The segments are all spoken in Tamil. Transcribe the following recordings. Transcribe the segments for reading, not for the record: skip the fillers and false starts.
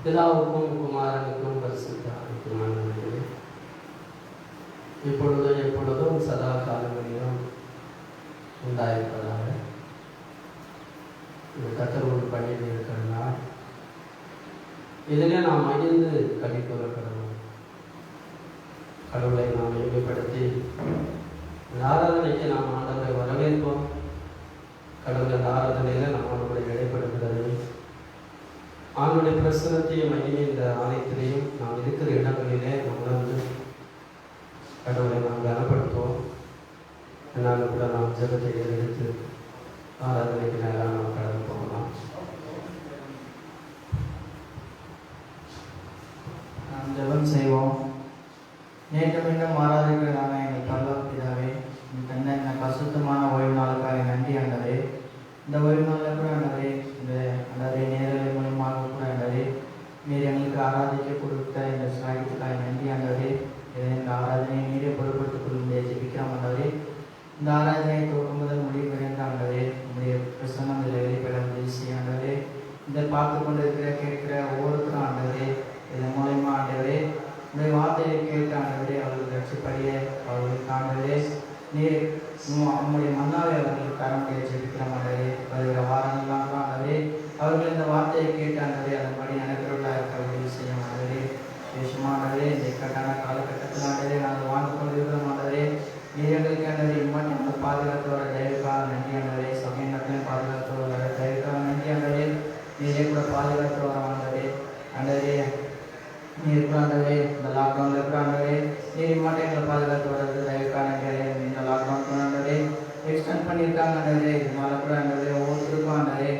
பிதாவுக்கும் குமாரனுக்கும் பரிசுத்த ஆவிக்குமானவர்களே, இப்பொழுதும் எப்பொழுதும் சதா காலங்களிலும் உண்டாயிருப்பதாக. இந்த கத்தரோடு பணியில் இருக்கிறதுனால் இதிலே நாம் மகிழ்ந்து கலிக்கூற கடவுள் கடவுளை நாம் மேம்படுத்தி ஆராதனைக்கு நாம் ஆண்டவரை வரவேற்போம். கடவுளின் ஆராதனையில் நாம் அவனுடைய இடைப்படுகிறது ஆண்டுடைய பிரசனத்தையும் மகிமை இந்த ஆலயத்திலையும் நாம் இருக்கிற இடங்களிலே உணர்ந்து கடவுளை நாம் கனப்படுத்துவோம். என்னால் கூட நாம் ஜெபத்தை எடுத்து ஆராதனைக்கு நேரம் நாம் கடந்து போகலாம். நாம் ஜெபம் செய்வோம். நேற்று மீண்டும் ஆராதிக்கிறதான எங்கள் பரலோக பிதாவே, தன்ன பரிசுத்தமான ஓய்வு நாளுக்காக நன்றி ஆண்டவரே. இந்த ஓய்வு நாளில் கூட ஆண்டவரே, இந்த ஆண்டவரே நேரலை மூலமாக கூட ஆண்டவரே நீர் எங்களுக்கு ஆராதிக்க கொடுத்த இந்த சாகியத்துக்காக நன்றி ஆண்டவரே. இந்த ஆராதனையை நீரே பொருட்படுத்திக் கொள்ளும்படியாக ஜெபிக்கிறோம் ஆண்டவரே. இந்த ஆராதனையை துவக்கம் முதல் முடிவு வரைந்த ஆண்டவரே, உங்களுடைய பிரசன்னம் இதில் வெளிப்பட உதவி செய்ய ஆண்டவரே. இதை பார்த்து கொண்டு இருக்கிற கேட்கிற ஒவ்வொருத்தரும் ஆண்டவரே, இதன் மூலயமா ஆண்டவரே உங்களுடைய வார்த்தையை கேட்டு ஆண்டவரே அவர்கள் ரட்சிப்படைய அவர்களுக்கு ஆண்டவரே நீர் உங்களுடைய மன்னாவை அவர்களுக்கு தரமுடிய ஜெபிக்கிறோம் ஆண்டவரே. வருகிற வாரங்கள்லாம் கூட ஆண்டவரே அவர்கள் இந்த வார்த்தையை கேட்டு ஆண்டவரே அதன்படி நடக்கிறவர்களாக இருக்க உதவி செய்யும் ஆண்டவரே. விசேஷமானவரே இந்த இக்கட்டான காலகட்டத்தில் ஆண்டவரே நாங்கள் வாழ்ந்து கொண்டிருக்கிறோம் ஆண்டவரே. நீர் எங்களுக்கு ஆண்டவரே இம்மான் எங்களை பாதுகாத்து வர தயவுக்காக நன்றி ஆண்டவரே. சமய நாட்களையும் பாதுகாத்து வர தயவுக்காக நன்றி ஆண்டவரே. நீரே கூட பாதுகாத்து வர ஆண்டவரே. ஆண்டவரே நீர் கூட ஆண்டவரே இந்த லாக்டவுனில் கூட ஆண்டவரே நீர் இம்மாட்டை எங்களை பாதுகாத்து வர்றது தயவுக்காக நன்றி. இந்த லாக்டவுன் கூட ஆண்டவரே எக்ஸ்டெண்ட் பண்ணியிருக்காங்க ஆண்டவரே. இதனால கூட ஆண்டவரே ஒவ்வொருத்தருக்கும் ஆண்டவரே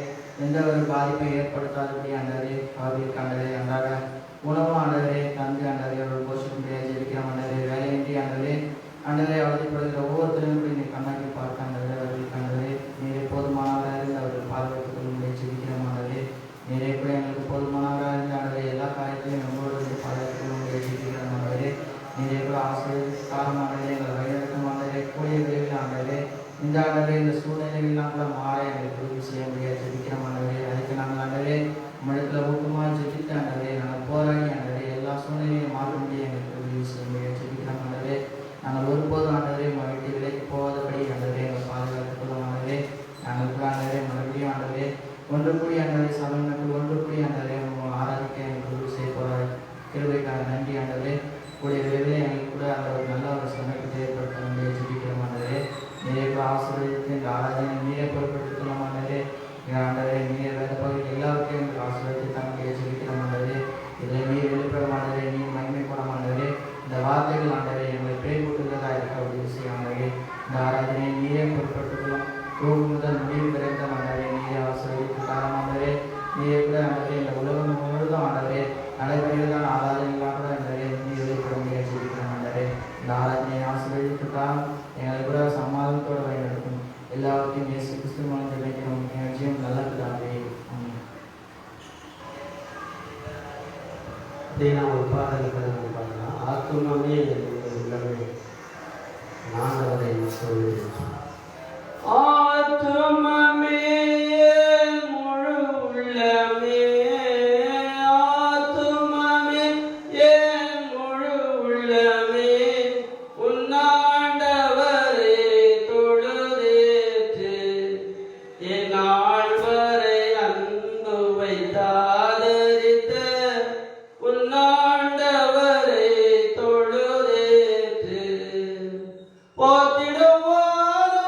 எந்த ஒரு பாதிப்பை ஏற்படுத்தாதபடி ஆண்டவரே அவர்களுக்கு ஆண்டவரே அன்றாட உணவு ஆண்டவரே தந்து ஆண்டவரே அவர்கள் போஷிக்க முடியாது ஜெபிக்கிறோம் ஆண்டவரே. வேலையின்றி ஆண்டவரே ஆண்டவரே அவதிப்படுகிற ஒவ்வொருத்தரையும் கூட நீ கண்ணாக்கி பார்க்க ஆண்டவரே அவர்களுக்கு ஆண்டவரே நீரே போதுமானவராக இருந்து அவர்கள் பாதுகாத்துக் கொள்ள முடியாது ஜெபிக்கிறோம் ஆண்டவரே. நீரே கூட எங்களுக்கு போதுமானவராக இருந்து ஆண்டவரே எல்லா காரியத்திலையும் நம்மளோடு பாதுகாத்துக் கொள்ள முடியாது ஜெபிக்கிறோம் ஆண்டவரே. நீரே கூட ஆசிரியர் ஆண்டவரே எங்களை வழிநடத்தும் ஆண்டவரே. கூடிய விரைவில் ஆண்டவரே இந்த ஆண்டவரே இந்த சூழ்நிலைகள்லாம் கூட மாற எங்களுக்கு உதவி செய்ய முடியாது ஜெபிக்கிறோம் ஆண்டவரே. அதுக்கு நாங்கள் ஆண்டவரே நம்மிடத்தில் ஊக்கமாக ஜெபித்து ஆண்டவரே நாங்கள் போராடி ஆண்டவரே எல்லா சூழ்நிலையும் மாற்ற முடிய எங்களுக்கு உதவி செய்ய முடியாது ஜெபிக்கிறோம் ஆண்டவரே. நாங்கள் ஒருபோதும் ஆண்டவரே வீட்டு விலைக்கு போகாதபடி ஆண்டவரே எங்களை பாதுகாத்துக் கொள்ளும் ஆண்டவரே. நாங்கள் கூட ஆண்டவரே மறுபடியும் ஆண்டவரே ஒன்று கூடி ஆண்டவரே சபையினர்கள் ஒன்று கூடி ஆண்டவரே ஆராதிக்க எங்களுக்கு உதவி செய்ய போகிற கிருபைக்காக நன்றி ஆண்டவரே. கூடிய விரைவில் எங்களுக்கு கூட அந்த ஒரு நல்ல ஒரு சமயத்தை ஏற்படுத்த முடியாது ஜெபிக்கிறோம் ஆண்டவரே. நீரே கூட ஆசீர்வதித்து இந்த ஆராதனை நீரே பொருட்படுத்திக் கொள்ளும் ஆண்டவரே. ஆண்டவரே நீர் வேத பகுதியில் எல்லாருக்கும் எங்களுக்கு ஆசீர்வதித்து தன்னுடைய ஜெபிக்கிறோம் ஆண்டவரே. இதில் நீர் வெளிப்பட ஆண்டவரே நீர் மகிமை போட ஆண்டவரே. இந்த வார்த்தைகள் ஆண்டவரே எங்களை பேய்பட்டுள்ளதாக இருக்க உதவி செய்ய ஆண்டவரே. இந்த ஆராதனையை நீரே பொருட்படுத்திக் தோல் முதல் முடிவு விரைந்த ஆண்டவரே நீரே ஆசீர்வதித்து காலம் ஆண்டவரே. நீரே கூட ஆண்டவரே இந்த உலகம் முழுவதும் ஆண்டவரே நடைபெறுவதான ஆராதனைகளாக கூட ஆண்டவரே நீர் வெளிப்பட முடியாது ஜெபிக்கிறோம் ஆண்டவரே. இந்த ஆராதனையை ஆசீர்வதித்து காலம் எங்களை கூட சமாதானத்தோடு வழிநடத்தும் எல்லாவற்றையும் இயேசு கிறிஸ்து மூலம் ஜெபிக்கிறோம் எங்கள் ஜீவன் நல்ல பிதாவே. நாம் ஒரு பாடலுக்கு பார்க்கலாம். ஆத்துமமே உள்ளமே ஆண்டவரை சொல்லுகிறேன். ஆத்துமமே முழு உள்ளமே ஆத்துமமே ஏன் முழு உள்ளமே உன்னாண்டவரே தொழுதேற்று என் ஆழ்வரை அன்பு வைத்தாதரித்த உன்னாண்டவரை தொழுதேற்று போத்திடுவோம்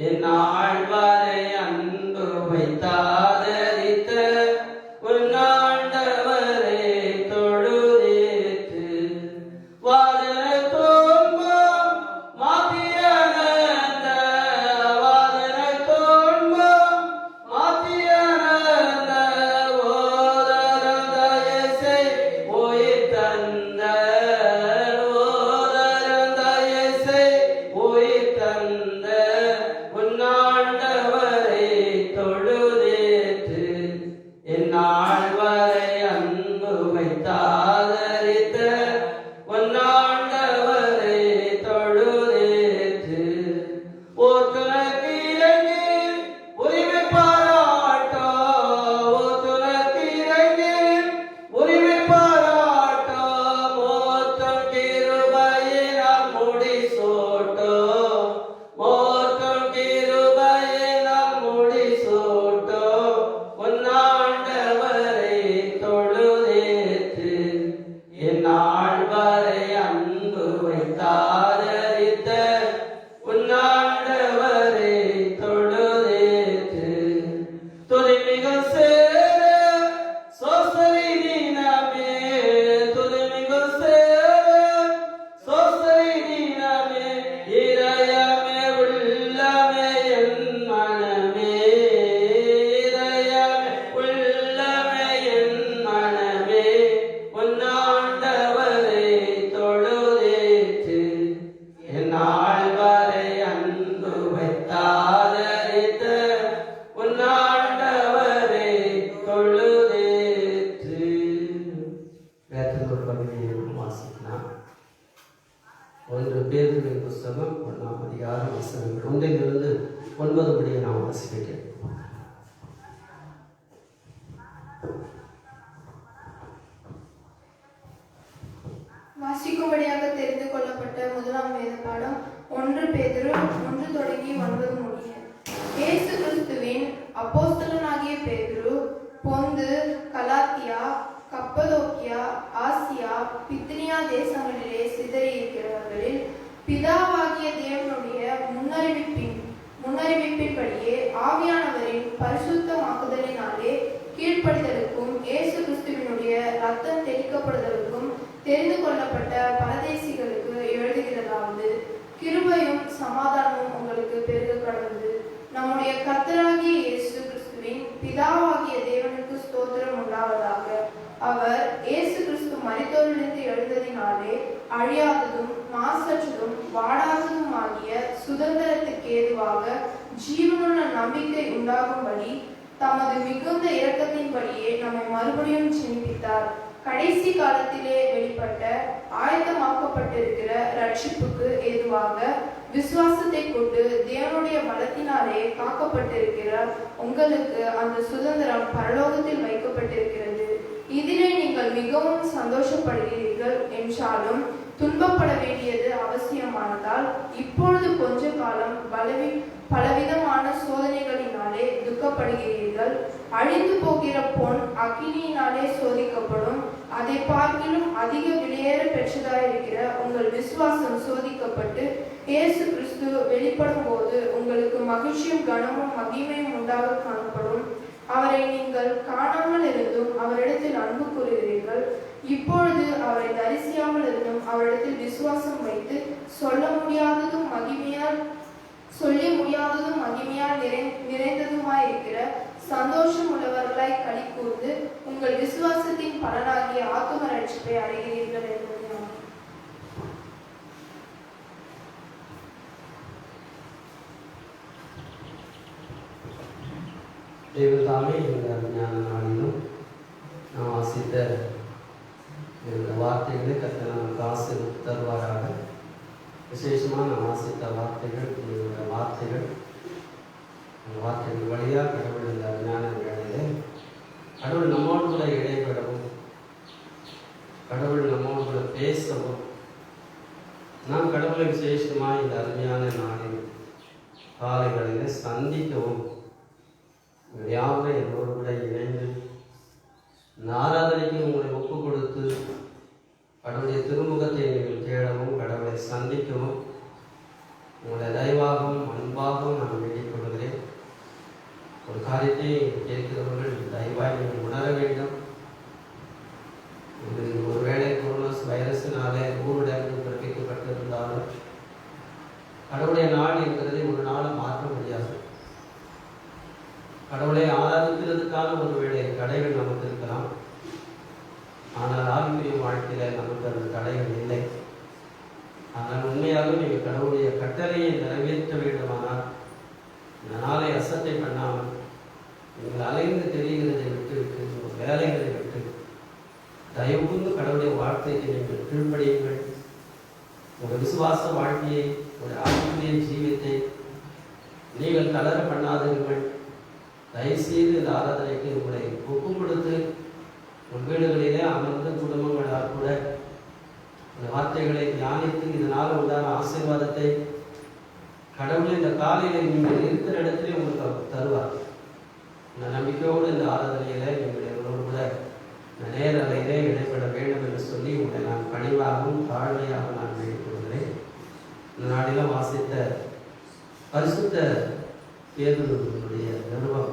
இந்நாள் வரை அன்பு வைத்தாதரித்த உன்னாண்டவரை தொழுதேத்து வாதன தோன்பம் மாத்தியானந்த வாதன தோன்பம் மாத்தியானந்த ஓதரந்த இசை ஓய் தந்த ஓதரந்த இசை ஓய் தந்த உன்னாண்டவரை தொழுதேத்து இந்நாள் வரை அன்பு வைத்தாதரித்த உன்னாண்டவரை தொழுதேத்து ஓத்துனக்கு இறங்கி உரிமை பாராட்டோ ஓத்துனக்கு இறங்கி உரிமை பாராட்டோ மோத்தம் கிருபையினால் முடிசூட்டோ மோத்தம் கிருபையினால் முடிசூட்டோ உன்னாண்டவரை தொழுதேத்து இந்நாள் வரை அன்பு வைத்தாதரித்த உன்னாண்டவரை தொழுதேத்து துதிமிகு சேர சோசரி நீனமே துதிமிகு சேர சோசரி நீனமே இதயமே உள்ளமே என் மனமே இதயமே உள்ளமே என் மனமே உன்னாண்டவரை தொழுதேத்து இந்நாள் வரை அன்பு வைத்தாதரித்த உன்னாண்டவரை தொழுதேத்து. வேதத்தோட பகுதியை வாசிக்கலாம். 1 பேதுருவின் புஸ்தகம் 1ஆம் அதிகாரம் வசனங்கள் 1 9 முடிய நாம் வாசிக்கிறேன். வாசிக்கும்படியாக தெரிந்து கொள்ளப்பட்ட முதலாம் வேத பாடம் 1 பேதுரு 1 தொடங்கி 9 முடிய. இயேசு கிறிஸ்துவின் அப்போஸ்தலனாகிய பேதுரு பொந்து கலாத்தியா கப்பதோக்கியா ஆசியா பித்தினியா தேசங்களிலே சிதறியிருக்கிறவர்களில் பிதாவாகிய தேவனுடைய முன்னறிவிப்பின்படியே ஆவியானவரின் பரிசுத்தமாக்குதலினாலே கீழ்ப்படிதலுக்கும் இயேசு கிறிஸ்துவினுடைய ரத்தம் தெளிக்கப்படுதலுக்கும் தெரிந்து கொள்ளப்பட்ட பரதேசிகளுக்கு எழுதுகிறதாவது கிருபையும் சமாதானமும் உங்களுக்கு பெருக கடவுது. நம்முடைய கர்த்தராகிய இயேசு கிறிஸ்துவின் பிதாவாகிய தேவனுக்கு ஸ்தோத்திரம் உண்டாவதாக. அவர் இயேசு கிறிஸ்து மரித்தோரிலிருந்து எழுந்ததினாலே அழியாததும் மாசற்றதும் வாடாததும் ஆகிய சுதந்திரத்துக்கு ஏதுவாக ஜீவனுள்ள நம்பிக்கை உண்டாகும்படி தமது மிகுந்த இரக்கத்தின்படியே நம்மை மறுபடியும் ஜெனிப்பித்தார். கடைசி காலத்திலே வெளிப்பட்ட ஆயத்தமாக்கப்பட்டிருக்கிற ரட்சிப்புக்கு ஏதுவாக விசுவாசத்தை கொண்டு தேவனுடைய பலத்தினாலே காக்கப்பட்டிருக்கிற உங்களுக்கு அந்த சுதந்திரம் பரலோகத்தில் வைக்கப்பட்டிருக்கிறது. இதிலே நீங்கள் மிகவும் சந்தோஷப்படுகிறீர்கள் என்றாலும் துன்பப்பட வேண்டியது அவசியமானதால் இப்பொழுது கொஞ்ச காலம் பலவிதமான சோதனைகளினாலே துக்கப்படுகிறீர்கள். அழிந்து போகிற பொன் அக்கினியினாலே சோதிக்கப்படும். அதை பார்க்கிலும் அதிக விலையேற பெற்றதாயிருக்கிற உங்கள் விசுவாசம் சோதிக்கப்பட்டு இயேசு கிறிஸ்து வெளிப்படும் போது உங்களுக்கு மகிழ்ச்சியும் கனமும் மகிமையும் உண்டாக காணப்படும். அவரை நீங்கள் காணாமல் இருந்தும் அவரிடத்தில் அன்பு கூறுகிறீர்கள். இப்பொழுது அவரை தரிசியாமல் இருந்தும் அவரிடத்தில் விசுவாசம் வைத்து சொல்லி முடியாததும் மகிமையால் நிறைந்ததுமாயிருக்கிற சந்தோஷம் உள்ளவர்களாய் களி கூர்ந்து உங்கள் விசுவாசத்தின் பலனாகிய ஆத்தும ரட்சிப்பை அடைகிறீர்கள் என்பது. தேவதாமே இந்த ஞான நாளிலும் நாம் வாசித்த இந்த வார்த்தைகளை கர்த்தர் நமக்கு ஆசீர்வதித்து தருவாராக. விசேஷமாக நான் வாசித்த வார்த்தைகள் உங்களுடைய வார்த்தைகள் அந்த வார்த்தைகள் வழியாக கடவுள் இந்த ஞான வேளையிலே கடவுள் நம்மோடு கூட இடைப்படவும் கடவுள் நம்மோடு கூட பேசவும் நாம் கடவுளை விசேஷமாக இந்த அருமையான நாளில் காலைகளில் சந்திக்கவும் யாவரை என்னோடு கூட இணைந்து இந்த ஆராதனைக்கு உங்களை ஒப்பு கொடுத்து கடவுளுடைய திருமுகத்தை நீங்கள் தேடவும் கடவுளை சந்திக்கவும் உங்களை தயவாகவும் அன்பாகவும் நான் காரியத்தை கேட்கிறவர்கள் தயவாய் நீங்கள் உணர வேண்டும். இது ஒருவேளை கொரோனா வைரஸினாலே ஊரடங்கு பிறப்பிக்கப்பட்டிருந்தாலும் கடவுளுடைய நாள் என்கிறதை ஒரு நாளை மாற்ற முடியாது. கடவுளை ஆராதிக்கிறதுக்கான ஒருவேளை தடைகள் நமக்கு இருக்கலாம். ஆனால் ஆவிக்குரிய வாழ்க்கையில நமக்கு அந்த தடைகள் இல்லை. ஆனால் உண்மையாக நீங்கள் கடவுளுடைய கட்டளையை நிறைவேற்ற வேண்டுமானால் இந்த நாளை அசட்டை பண்ணாமல் நீங்கள் அலைந்து தெரிகிறதை விட்டு உங்கள் வேலைகளை விட்டு தயவுந்து கடவுளுடைய வார்த்தைக்கு நீங்கள் கீழ்ப்படியுங்கள். உங்கள் விசுவாச வாழ்க்கையை, ஒரு ஆவிக்குரிய ஜீவியத்தை நீங்கள் தளர பண்ணாதீர்கள். தயவுசெய்து இந்த ஆராதனைக்கு உங்களை ஒப்பு கொடுத்து உங்கள் வீடுகளிலே அமர்ந்து குடும்பங்களால் கூட இந்த வார்த்தைகளை தியானித்து இதனால் உண்டான ஆசீர்வாதத்தை கடவுள் இந்த காலையில் நீங்கள் இருக்கிற இடத்துல உங்களுக்கு தருவார். இந்த நம்பிக்கையோடு இந்த ஆராதனையில நீங்கள் எங்களோடு கூட இந்த நேரலையிலே இடைப்பட வேண்டும் என்று சொல்லி உங்களை நான் பணிவாகவும் தாழ்மையாக நான் வேண்டிக் கொள்கிறேன். இந்த நாளிலும் வாசித்த பரிசுத்த பேதுருவினுடைய நிருபம்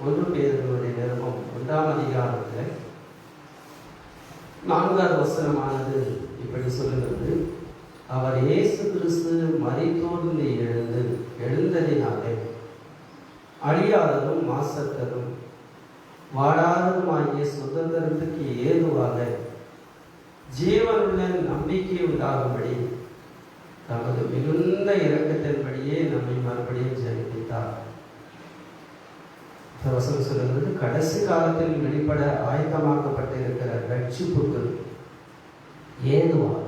1 பேதுருவினுடைய நிருபம் 1ஆம் அதிகாரத்தில் 4வது வசனமானது இப்படி சொல்லுகிறது. அவர் இயேசு கிறிஸ்து மரித்தோர்ந்து எழுந்ததினாலே அழியாததும் மாசற்றதும் வாடாததுமாகிய சுதந்திரத்துக்கு ஏதுவாக ஜீவனுள்ள நம்பிக்கை உண்டாகும்படி தமது மிகுந்த இரக்கத்தின்படியே நம்மை மறுபடியும் ஜெனிப்பித்தார். வசனம் சொல்லுகிறது, கடைசி காலத்தில் வெளிப்பட ஆயத்தமாக்கப்பட்டிருக்கிற ரட்சிப்புக்கு ஏதுவாக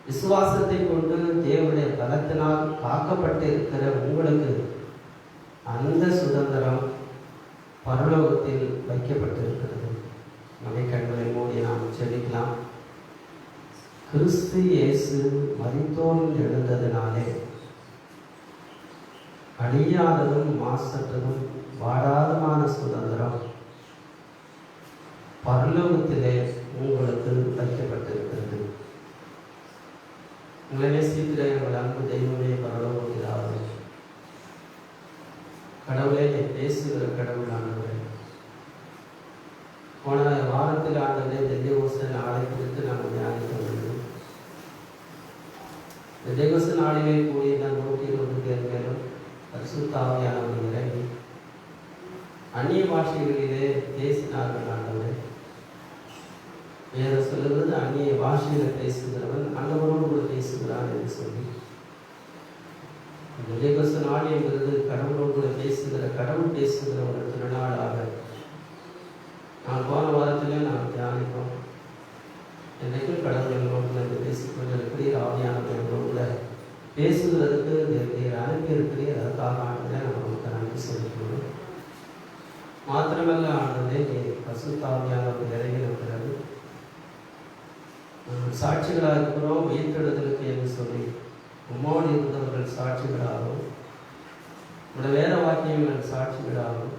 விசுவாசத்தை கொண்டு தேவனுடைய பலத்தினால் காக்கப்பட்டு இருக்கிற உங்களுக்கு அந்த சுதந்திரம் பரலோகத்தில் வைக்கப்பட்டிருக்கிறது. நம்மை கண்களை மூடி நாம் ஜெபிக்கலாம். கிறிஸ்து இயேசு மரித்தோர்ந்து எழுந்ததினாலே அழியாததும் மாசற்றதும் வாடாதமான சுதந்திரம் பரலோகத்திலே உங்களுக்கு வைக்கப்பட்டிருக்கிறது. உங்களை நேசிக்கிற எங்கள் அன்பு தெய்வமே, பரலோகத்திலாவது கடவுளே, பேசுகிற கடவுள் ஆண்டவரே, போன வாரத்தில் ஆண்டவரே தெய்வச நாளை குறித்து நாம் தியானிக்க வேண்டும். தெய்வச நாளிலே கூடிய 120 பேர் மேலும் பரிசுத்த ஆவியானவர் இறங்கி அந்நிய பாஷைகளிலே பேசினார்கள். ஆண்டவரே, வேற சொல்லுவது அந்நிய பாஷையில பேசுகிறவன் ஆண்டவரோடு கூட பேசுகிறான் என்று சொல்லி, இந்த தேவச நாள் என்பது கடவுளோடு கூட கடவுள் பேசுகிற ஒரு திருநாளாக நான் போன வாரத்திலே நாம் தியானிப்போம். என்றைக்கும் கடவுள் எங்களோடு பேசிக்கொண்டு இருக்கிறீர். ஆவியானவர் எங்களோடு கூட பேசுகிறதுக்கு நீர் அனுப்பி இருக்கிறீர். அதற்காக ஆண்டவரே நம்ம நமக்கு நன்றி சொல்லிக்கொள்ளும். மாத்திரமல்ல ஆண்டவரே, நீர் பரிசுத்த ஆவியானவர் இறங்கி இருக்கிறது. சாட்சிகளாக இருக்கிறோம் உயிர்த்தெழுதலுக்கு என்று சொல்லி உம்மோடு இருந்தவர்கள் சாட்சிகளாகவும் உடைய வேத வாக்கியங்கள் சாட்சிகளாகவும்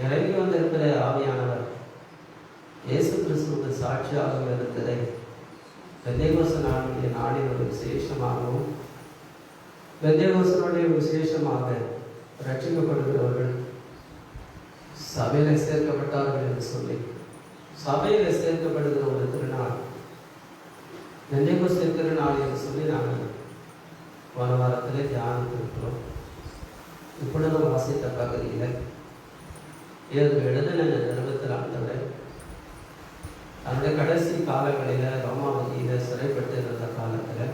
இறங்கி வந்திருக்கிற ஆவியானவர் இயேசு கிறிஸ்துவுக்கு சாட்சியாக இருக்கிறதை பெந்தேகோச நாளுடைய நாளில் ஒரு விசேஷமாகவும் பெந்தேகோசனுடைய விசேஷமாக ரட்சிக்கப்படுகிறவர்கள் சபையில் சேர்க்கப்பட்டார்கள் என்று சொல்லி சபையில் சேர்க்கப்படுகிற ஒரு திருநாள் பெந்தேகோஸ்தே திருநாள் என்று சொல்லி நாங்கள் போன வாரத்திலே தியானித்திருக்கிறோம். இப்பொழுது வாசித்த பகுதியில் எழுதின நிறுவனத்தில் ஆண்டவரை அந்த கடைசி காலங்களில் ரோமாவதியில் சிறைப்பட்டு இருந்த காலத்தில்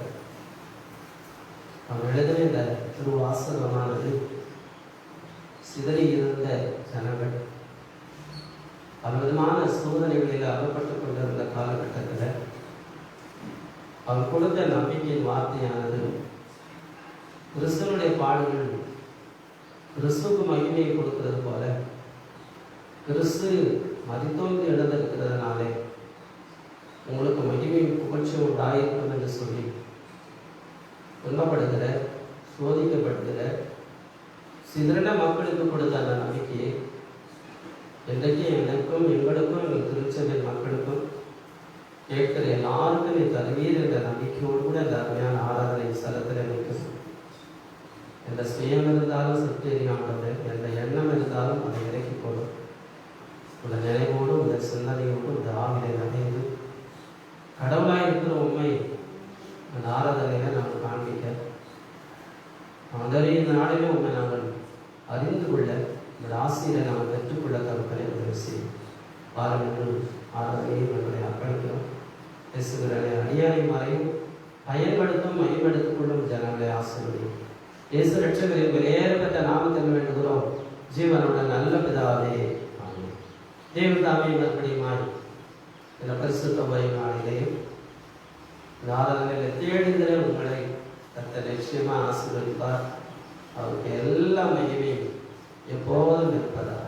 அவன் எழுதின இந்த திருவாசகமானது சிதறி இருந்த ஜனங்கள் பலவிதமான சோதனைகளில் அகப்பட்டு கொண்டிருந்த காலகட்டத்தில் அவர் கொடுத்த நம்பிக்கையின் வார்த்தையானது கிறிஸ்துவனுடைய பாடுகள் கிறிஸ்துவுக்கு மகிமையை கொடுக்கிறது போல கிறிஸ்து மதித்தோந்து எழுந்திருக்கிறதுனாலே உங்களுக்கு மகிமை புகழ்ச்சி உண்டாயிருக்கும் என்று சொல்லி துன்பப்படுகிற சோதிக்கப்படுகிற சிதறின மக்களுக்கு கொடுத்த அந்த நம்பிக்கையை இன்றைக்கு எனக்கும் எங்களுக்கும் எங்கள் திருச்சபை மக்களுக்கும் கேட்கிற எல்லாருக்கும் நீ தருவீர் என்ற நம்பிக்கையோடு கூட இந்த அருமையான ஆராதனை ஸ்தலத்தில் நிற்கும். எந்த சுயம் இருந்தாலும் சுற்றி ஆண்டவரே, எந்த எண்ணம் இருந்தாலும் அதை இறக்கி போடும். உள்ள நினைவோடும் இந்த சிந்தனையோடும் இந்த ஆவிலை நடைந்து கடவுளாக இருக்கிற உண்மை அந்த ஆராதனையில நாங்கள் காண்பிக்க ஆண்டவரே, இந்த நாளிலே உண்மை நாங்கள் அறிந்து கொள்ள இந்த ஆசிரியரை நாங்கள் பெற்றுக்கொள்ள தருக்களை உதவி செய்யும். வாரம் என்று ஆராதனையை எங்களை அர்ப்பணிக்கிறோம். பேசுகிறனை அடியாரை மறையும் பயன்படுத்தும் மேம்படுத்திக் கொள்ளும் ஜனங்களை ஆசீர்வதியும். இயேசு ரட்சகரின் வெளியேறப்பட்ட நாமத்தில் வேண்டுகிறோம் ஜீவனோட நல்ல பிதாவே. ஆமென். தேவதாமே மறுபடியுமாய் இந்த பரிசுத்த நாளிலேயும் இந்த ஆராதனையில் தேடுகிற உங்களை கர்த்தர் நிச்சயமா ஆசீர்வதிப்பார். அவருக்கு எல்லா மகிமையும் எப்போதும் இருப்பதாக.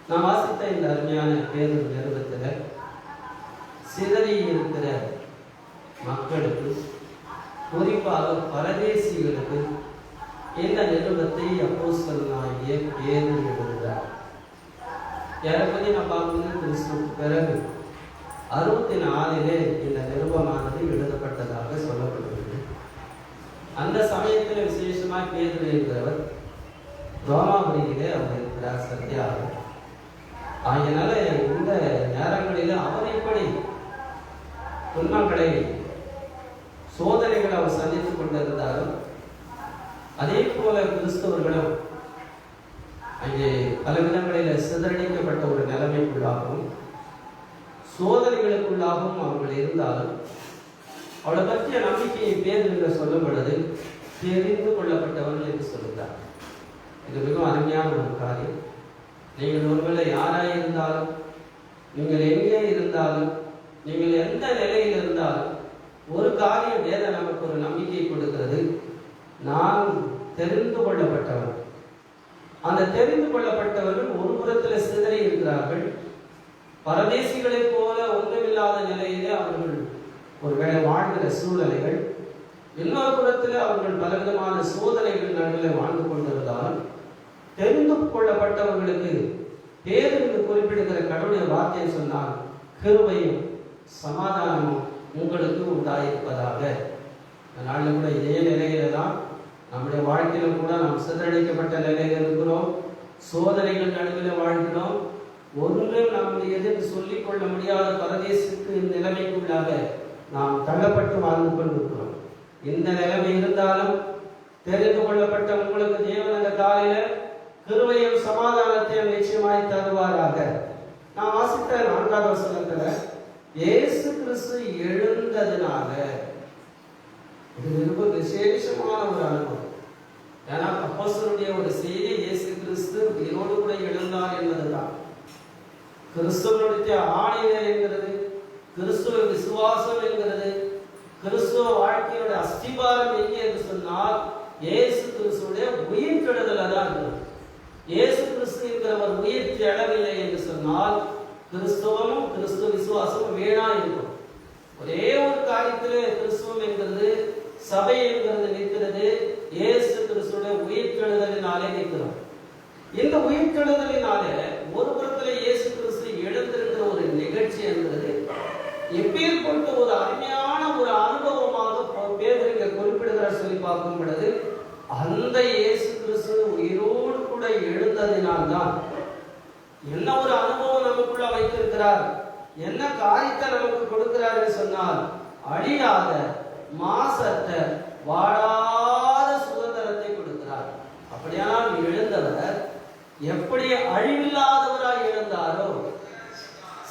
நான் வாசித்த இந்த அருமையான பேருந்து நிறுவனத்தில் சிதறி இருக்கிற மக்களுக்கு, குறிப்பாக பரதேசிகளுக்கு இந்த நிருபத்தை அப்போஸ்தலனாகிய பேதுரு எழுதுகிறார். யாரை பற்றி நான் பார்க்கணும், கிறிஸ்துவுக்கு பிறகு 64 இந்த நிருபமானது எழுதப்பட்டதாக சொல்லப்படுகிறது. அந்த சமயத்தில் விசேஷமாக பேதுரு இருக்கிறவர் ரோமாபுரியிலே அவர் இருக்கிறார், சத்தியாக. ஆகையினால இந்த நேரங்களில் அவர் எப்படி துன்பங்களை சோதனைகளை அவர் சந்தித்துக் கொண்டிருந்தாலும், அதே போல கிறிஸ்தவர்களும் அங்கே பல விதங்களில் சிதறடிக்கப்பட்ட ஒரு நிலைமைக்குள்ளாகவும் சோதனைகளுக்குள்ளாகவும் அவர்கள் இருந்தாலும் அவளை பற்றிய நம்பிக்கையை பேர் சொல்லப்படுது தெரிந்து கொள்ளப்பட்டவர்கள் என்று சொல்லுகிறார். இது மிகவும் அருமையான ஒரு காரியம். நீங்கள் ஒருவேளை யாராக இருந்தாலும், நீங்கள் எங்கே இருந்தாலும், நீங்கள் எந்த நிலையில் இருந்தாலும், ஒரு காரியம் வேத நமக்கு ஒரு நம்பிக்கை கொடுக்கிறது. நான் தெரிந்து கொள்ளப்பட்டவன். அந்த தெரிந்து கொள்ளப்பட்டவர்கள் ஒரு புறத்தில் சிதறி இருக்கிறார்கள். பரதேசிகளைப் போல ஒன்றுமில்லாத நிலையிலே அவர்கள் ஒருவேளை வாழ்கிற சூழ்நிலைகள், இன்னொரு புறத்தில் அவர்கள் பலவிதமான சோதனைகள் நடுவில் வாழ்ந்து கொண்டிருந்தாலும், தெரிந்து கொள்ளப்பட்டவர்களுக்கு பேதுரு குறிப்பிடுகிற கடவுளுடைய வார்த்தையை சொன்னால், கிருபையும் சமாதானமும் உங்களுக்கு உண்டாயிருப்பதாக. இந்த நாளில் கூட இதே நிலையில தான் நம்முடைய வாழ்க்கையில கூட நாம் சிதறடிக்கப்பட்ட நிலையில் இருக்கிறோம். சோதனைகள் நடுவில் வாழ்கிறோம். ஒன்றும் நாம் எதிர்த்து சொல்லிக் கொள்ள முடியாத பரதேசிக்கு நிலைமைக்குள்ளாக நாம் தள்ளப்பட்டு வாழ்ந்து கொண்டிருக்கிறோம். இந்த நிலைமை இருந்தாலும் தெரிந்து கொள்ளப்பட்ட உங்களுக்கு தேவன் அந்த காலையில கிருபையும் சமாதானத்தையும் நிச்சயமாய் தருவாராக. நான் வாசித்த 4வது வசனத்துல இயேசு கிறிஸ்து எழுந்ததுனால, இது ரொம்ப விசேஷமான ஒரு அனுபவம். ஏன்னா அப்போஸ்தலருடைய ஒரு செய்தி, இயேசு கிறிஸ்து உயிரோடு கூட எழுந்தார் என்பதுதான். கிறிஸ்துவனுடைய ஆணைய என்கிறது, கிறிஸ்துவ விசுவாசம் என்கிறது, கிறிஸ்துவ வாழ்க்கையோட அஸ்திபாரம் எங்கே என்று சொன்னால் இயேசு கிறிஸ்துடைய உயிர் கெடுதல தான் இருக்கிறது. இயேசு கிறிஸ்து என்கிறவர் உயிர் தேடவில்லை என்று சொன்னால் கிறிஸ்துவமும் கிறிஸ்துவ விசுவாசமும் வீணா இருக்கும். ஒரே ஒரு காரியத்திலே கிறிஸ்துவம் என்கிறது, சபை என்கிறது நிற்கிறது. இயேசு கிறிஸ்துடைய உயிர் கெடுதலினாலே நிற்கிறோம். இந்த உயிர் கெடுதலினாலே ஒரு புறத்திலே இயேசு கிறிஸ்து எழுந்திருக்கிற ஒரு நிகழ்ச்சி என்கிறது எப்பேற்பட்ட ஒரு அருமையான ஒரு அனுபவமாக பேதுரு குறிப்பிடுகிறார் சொல்லி பார்க்கும் பொழுது, அந்த இயேசு கிறிஸ்து உயிரோடு கூட எழுந்ததினால்தான் என்ன ஒரு அனுபவம் நமக்குள்ள வைத்திருக்கிறார், என்ன காரியத்தை நமக்கு கொடுக்கிறார் என்று சொன்னால், அழியாத மாசற்ற வாழாத சுதந்திரத்தை கொடுக்கிறார். அப்படியானால் எழுந்தவர் எப்படி அழிவில்லாதவராய் எழுந்தாரோ,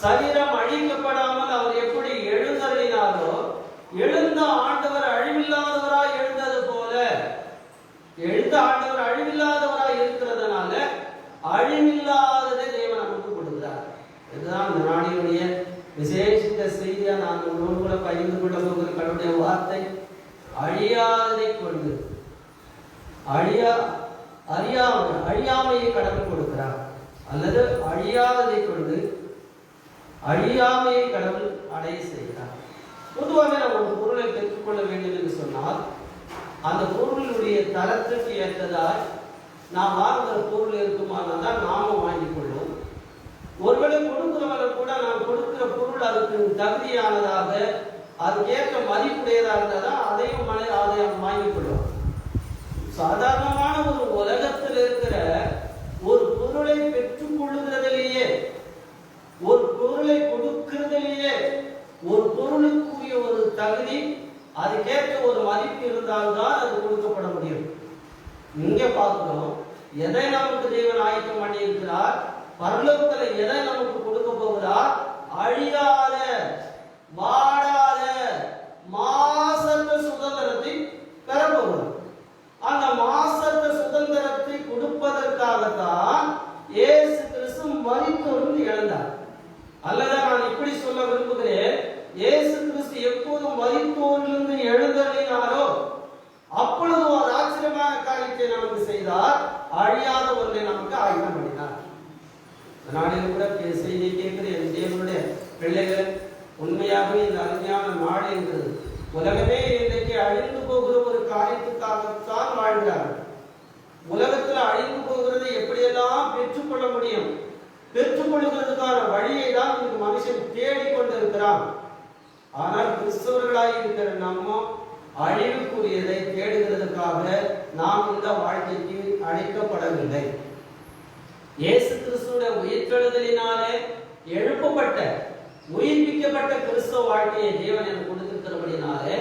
சரீரம் அழிக்கப்படாமல் அவர் எப்படி எழுந்தருளினாரோ, எழுந்த ஆண்டவர் அழிவில்லாதவராய் எழுந்தது போல, எழுந்த ஆண்டவர் அழிவில்லாதவராய் இருக்கிறதுனால அழிவில்லாததை தேவன் நமக்கு கொடுக்கிறார். இதுதான் இந்த நாடினுடைய விசேஷித்த செய்தியா நான் உங்களோடு பகிர்ந்து கொள்ள போகிற கடவுளுடைய வார்த்தை. அழியாததை கொண்டு அழியாமையை கடவுள் கொடுக்கிறார், அல்லது அழியாததை கொண்டு அழியாமையை கடவுள் அடைய செய்கிறார். பொதுவாக நம்ம ஒரு பொருளை பெற்றுக்கொள்ள வேண்டும் என்று சொன்னால் அந்த பொருளுடைய தரத்திற்கு ஏற்றதால் நாம் வாங்குகிற பொருள் இருக்குமானால் தான் நாமும் வாங்கிக் கொள்வோம். ஒருவேளை கொடுக்கிறவர்கள் கூட நாம் கொடுக்கிற பொருள் அதுக்கு தகுதியானதாக, அதுக்கேற்ற மதிப்புடையதாக இருந்தால் தான் அதையும் வாங்கிக் கொள்வோம். சாதாரணமான ஒரு உலகத்தில் இருக்கிற ஒரு பொருளை பெற்றுக் கொள்ளுகிறதிலேயே, ஒரு பொருளை கொடுக்கிறதிலேயே, ஒரு பொருளுக்குரிய ஒரு தகுதி, அதுக்கேற்ற ஒரு மதிப்பு இருந்தால்தான் அது கொடுக்கப்பட முடியும். இங்க பார்க்கிறோம், எதை நமக்கு தேவன் ஆயத்தம் பண்ணி இருக்கிறார், பரலோகத்தில் எதை நமக்கு கொடுக்க போகிறார், அழியாத வாடாத மாசற்ற சுதந்திரத்தை பெறப்போகிறார். அந்த மாசற்ற சுதந்திரத்தை கொடுப்பதற்காகத்தான் இயேசு கிறிஸ்து மரித்தோரிலிருந்து எழுந்தார். அல்லது நான் இப்படி சொல்ல விரும்புகிறேன், இயேசு கிறிஸ்து எப்போது மரித்தோரிலிருந்து எழுந்தருளினாரோ அப்பொழுது ஒரு ஆச்சரியமான காரியத்தை நமக்கு செய்தார், அழியாத ஒன்றை நமக்கு ஆயத்தம் பண்ணினார். நாளில் கூட செய்தி கேட்கிற என் தேவனுடைய பிள்ளைகள், உண்மையாகவே இந்த அருமையான நாடு என்கிறது உலகமே இன்றைக்கு அழிந்து போகிற ஒரு காரியத்துக்காகத்தான் வாழ்கிறார்கள். உலகத்தில் அழிந்து போகிறதை எப்படியெல்லாம் பெற்றுக்கொள்ள முடியும், பெற்றுக்கொள்கிறதுக்கான வழியை தான் இந்த மனுஷன் தேடிக்கொண்டிருக்கிறான். ஆனால் கிறிஸ்தவர்களாக இருக்கிற நம்ம அழிவுக்குரியதை தேடுகிறதுக்காக நாம் இந்த வாழ்க்கைக்கு அழைக்கப்படவில்லை. இயேசு கிறிஸ்துடைய உயிர்த்தெழுதலினாலே எழுப்பப்பட்ட உயிர்ப்பிக்கப்பட்ட கிறிஸ்தவ வாழ்க்கையை தேவன் எனக்கு கொடுத்திருக்கிறபடினாலே,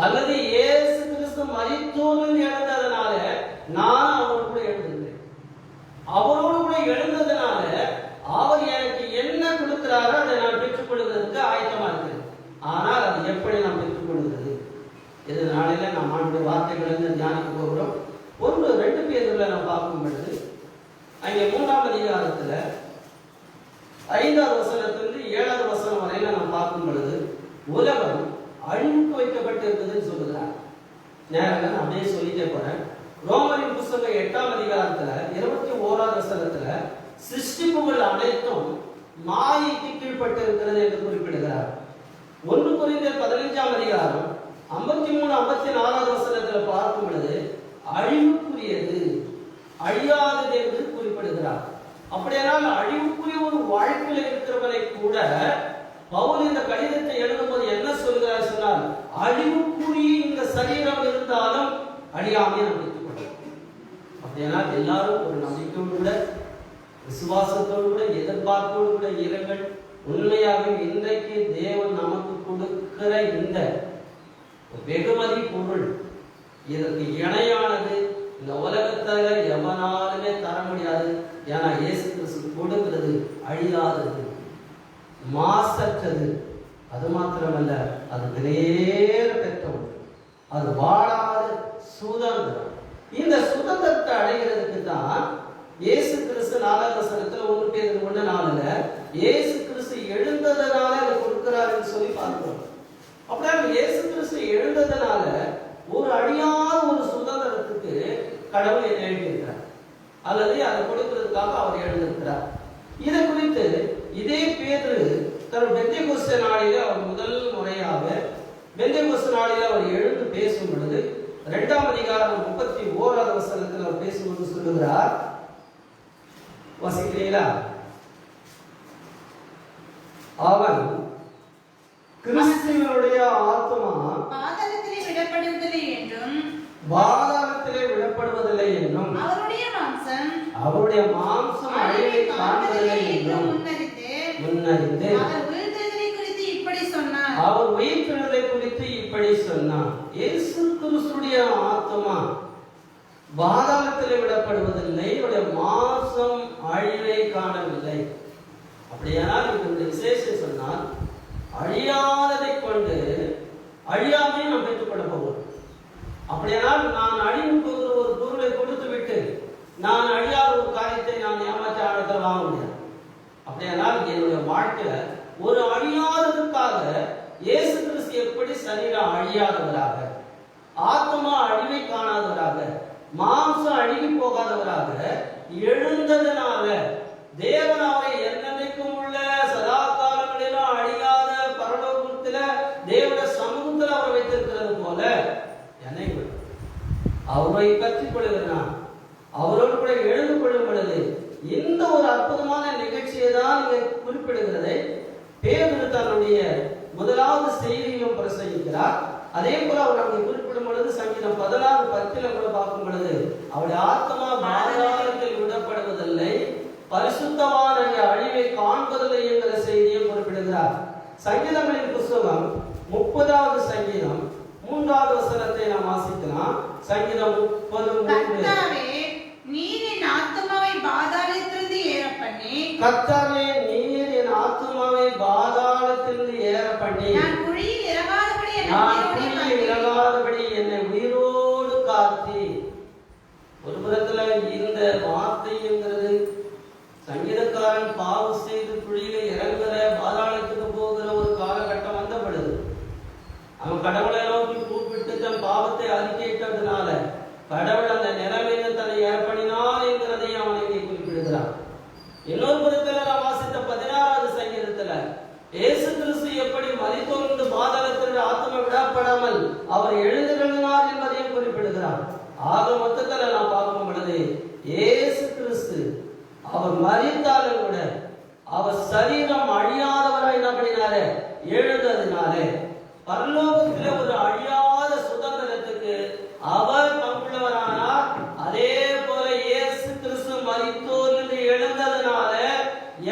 அல்லது இயேசு கிறிஸ்து மரித்தோரில் எழுந்ததனால நான் அவரோடு கூட எழுந்திருந்தேன். அவரோடு கூட எழுந்ததனால அவர் எனக்கு என்ன கொடுக்கிறாரோ அதை நான் பெற்றுக் கொள்வதற்கு ஆயத்தமா இருக்கிறேன். ஆனால் அது எப்படி நாம் பெற்றுக் கொள்கிறது? இது நாளையில நாம் ஆண்டுடைய வார்த்தைகளை தியானிக்க போகிறோம். 1-2 பேர்ல நாம் பார்க்கும் பொழுது, அங்கே 3ஆம் அதிகாரத்துல 5ஆவது வசனத்திலிருந்து 7ஆவது வசனம் வரையில நாம் பார்க்கும் பொழுது, உலகம் அழிவுக்கு வைக்கப்பட்டிருக்குதுன்னு சொல்லுகிறார். நேரங்கள் நான் அப்படியே சொல்லிட்டே போறேன். ரோமரின் புத்தகம் 8ஆம் அதிகாரத்துல 21ஆவது வசனத்துல சிருஷ்டிப்புகள் அனைத்தும் மாயைக்கு கீழ்பட்டு இருக்கிறது என்று குறிப்பிடுகிறார். 1 கொரிந்தியர் 15ஆம் அதிகாரம் 53-54ஆவது வசனத்துல பார்க்கும் பொழுது அழிவுக்குரியது, அழியாதது என்று குறிப்பிடுகிறார். அப்படியானால் அழிவுக்குரிய ஒரு வாழ்க்கையில் இருக்கிறவரை கூட பவுல் இந்த கடிதத்தை எழுதும்போது என்ன சொல்கிறார் சொன்னால், அழிவுக்குரிய இந்த சரீரம் இருந்தாலும் அழியாமே நம்பிக்கை. அப்படியானால் எல்லாரும் ஒரு நம்பிக்கையோடு கூட, விசுவாசத்தோடு கூட, எதிர்பார்ப்போடு கூட இருங்கள். உண்மையாக இன்றைக்கு தேவன் நமக்கு கொடுக்கிற இந்த வெகுமதி பொருள், இதற்கு இணையானது இந்த உலகத்துல எவனாலுமே தர முடியாது. ஏன்னா இயேசு கிறிஸ்து கொடுக்கிறது அழியாதது, மாசற்றது. அது மாத்திரமல்ல, அது விலையேற பெற்றது, அது வாழாத சுதந்திரம். இந்த சுதந்திரத்தை அடைகிறதுக்கு தான் இயேசு கிறிஸ்து 4ஆவது வசனத்துல 1 பேதுரு 1:4 இயேசு கிறிஸ்து எழுந்ததனால அதை கொடுக்கிறாருன்னு சொல்லி பார்க்கிறோம். அப்படியே இயேசு கிறிஸ்து எழுந்ததனால ஒரு அழியாத ஒரு சுதந்திரத்துக்கு கடவுள் எழுதியிருக்கிறார், அல்லது அதை கொடுக்கிறதுக்காக அவர் எழுந்திருக்கிறார். இதை குறித்து இதே பேதுரு தன் பெந்தேகோஸ்தே நாளிலே அவர் முதல் முறையாக பெந்தேகோஸ்தே நாளிலே அவர் எழுந்து பேசும் பொழுது 2ஆம் அதிகாரம் 31ஆவது வசனத்தில் அவர் பேசும்போது சொல்லுகிறார், வாசிக்கிறீங்களா? அவன் கிறிஸ்துவினுடைய ஆத்மா பாதாளத்திலே விடப்படுவதில்லை என்றும் அவருடைய மாம்சம் அழிவை காண்பதில்லை என்றும் முன்னறிந்து அவர் உயிர்த்தெழுதலை குறித்து இப்படி சொன்னார். இயேசு கிறிஸ்துடைய ஆத்மா பாதாளத்திலே விடப்படுவதில்லை, அவருடைய மாம்சம் அழிவை காணவில்லை. அப்படியானால் இதனுடைய விசேஷம் சொன்னால், அழியாததை கொண்டு அழியாமையும் நாம் பெற்றுக்கொள்ள போகிறோம். அப்படியானால் நான் அழிவு போகிற ஒரு பொருளை கொடுத்து விட்டு நான் அழியாத ஒரு காரியத்தை நான் ஏமாற்ற ஆழத்தில் வாங்க முடியாது. அப்படியானால் என்னுடைய வாழ்க்கையில ஒரு அழியாததுக்காக இயேசு கிறிஸ்து எப்படி சரீரம் அழியாதவராக, ஆத்மா அழிவை காணாதவராக, மாம்சம் அழுகி போகாதவராக எழுந்ததனால தேவன் அவரை என்னைக்கும் உள்ள சதா காலங்களிலும் அழியாத பரலோகத்துல தேவனுடைய சமூகத்தில் அவரை வைத்திருக்கிறது போல என்னை அவரை கற்றுக் கொள்கிறான். அவரோடு கூட எழுந்து கொள்ளும் பொழுது இந்த ஒரு அற்புதமான நிகழ்ச்சியை தான் இங்கே குறிப்பிடுகிறதை பேதுரு தன்னுடைய முதலாவது செய்தியிலும் பிரசங்கிக்கிறார். அதே போல அவர் அங்கே குறிப்பிடும் பொழுது சங்கீதம் 16:10 கூட பார்க்கும் பொழுது அவருடைய ஆத்மா பாதாளத்தில் விடப்படுவதில்லை, பரிசுத்தவான் அங்கே அழிவை காண்பதில்லை என்கிற செய்தியை குறிப்பிடுகிறார். சங்கீதங்களின் புஸ்தகம் 30வது சங்கீதம் 3வது வசனத்தை நாம் வாசிக்கலாம். சங்கீதம் 30:3. நீர் என் ஆத்துமாவை பாதாளத்திலிருந்து ஏற பண்ணி, கர்த்தாவே நீர் என் ஆத்துமாவை பாதாளத்திலிருந்து ஏற பண்ணி, நான் குழியில் இறங்காதபடி என்னை உயிரோடு காத்தி. ஒரு புறத்துல இந்த வார்த்தைங்கிறது சங்கீதக்காரன் பாவம் செய்து குழியில இறங்குற பாதாளத்துக்கு போகிற ஒரு காலகட்டம் வந்த பொழுது அவன் கடவுளை நோக்கி கூப்பிட்டு தன் பாவத்தை அறிக்கையிட்டதுனால கடவுள் அந்த நிலைமையில தன்னை ஏற்பணினார் என்கிறதையும் அவன் இங்கே குறிப்பிடுகிறான். இன்னொரு புறத்துல நான் வாசித்த 16வது சங்கீதத்துல இயேசு கிறிஸ்து எப்படி மரித்தோர்ந்து பாதாளத்தில் ஆத்மா விடப்படாமல் அவர் எழுந்திருந்தார் என்பதையும் குறிப்பிடுகிறார். ஆக மொத்தத்துல நான் பார்க்கும் பொழுது இயேசு கிறிஸ்து அவர் மரித்தாலும் கூட அவர் சரீரம் அழியாதவராய் என்ன பண்ணினாரு? எழுந்ததினாலே பரலோகத்திலே ஒரு அழியாத சுதந்திரத்துக்கு அவர் பங்குள்ளவரானார். அதே போல இயேசு கிறிஸ்து மரித்தோரிலிருந்து எழுந்ததினால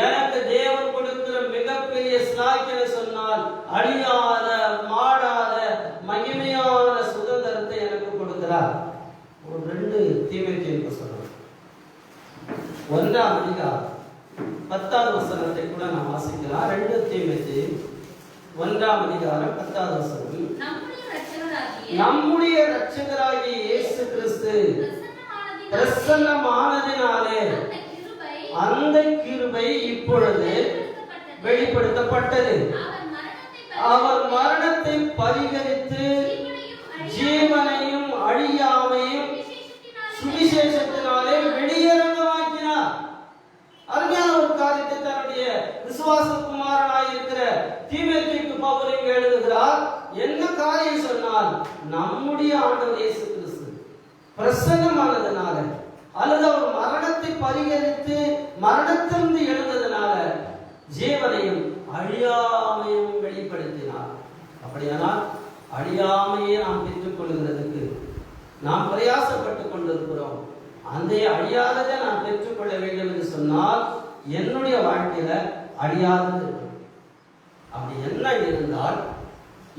எனக்கு தேவன் கொடுக்கிற மிகப்பெரிய ஸ்லாக்கியத்தை சொன்னால் அழியாத மாடாத மகிமையான சுதந்திரத்தை எனக்கு கொடுக்கிறார். ஒரு 2 தீமோத்தேயு புத்தகம் 1ஆம் அதிகாரம் 10வது வசனத்தை கூட நாம் வாசிக்கலாம். 2 தீமோத்தேயு 1ஆம் அதிகாரம் 10வது வசனம். நம்முடைய இரட்சகராகிய இயேசு கிறிஸ்து பிரசன்னமானதினாலே அந்த கிருபை இப்பொழுது வெளிப்படுத்தப்பட்டது. அவர் மரணத்தை பரிகரித்து ஜீவனையும் அழியாமையும் சுவிசேஷத்தினாலே வெளியரங்கமாக்கினார். அருமையான ஒரு காரியத்தை தன்னுடைய விசுவாச குமாரனாய் இருக்கிற தீமோத்தேயுக்கு பவுல் எழுதுகிறார். என்ன காரியம் சொன்னால், நம்முடைய ஆண்டவர் இயேசு கிறிஸ்து பிரசன்னமானதனால அல்லது அவர் மரணத்தை பரிகரித்து மரணத்திலிருந்து எழுந்ததனால ஜீவனையும் அழியாமையும் வெளிப்படுத்தினார். அப்படியானால் அழியாமையை நாம் பெற்றுக் கொள்கிறதுக்கு நாம் பிரயாசப்பட்டுக் கொண்டிருக்கிறோம். அந்த அழியாததை நான் பெற்றுக்கொள்ள வேண்டும் என்று சொன்னால் என்னுடைய வாழ்க்கையில அழியாதது அப்படி என்ன இருந்தால்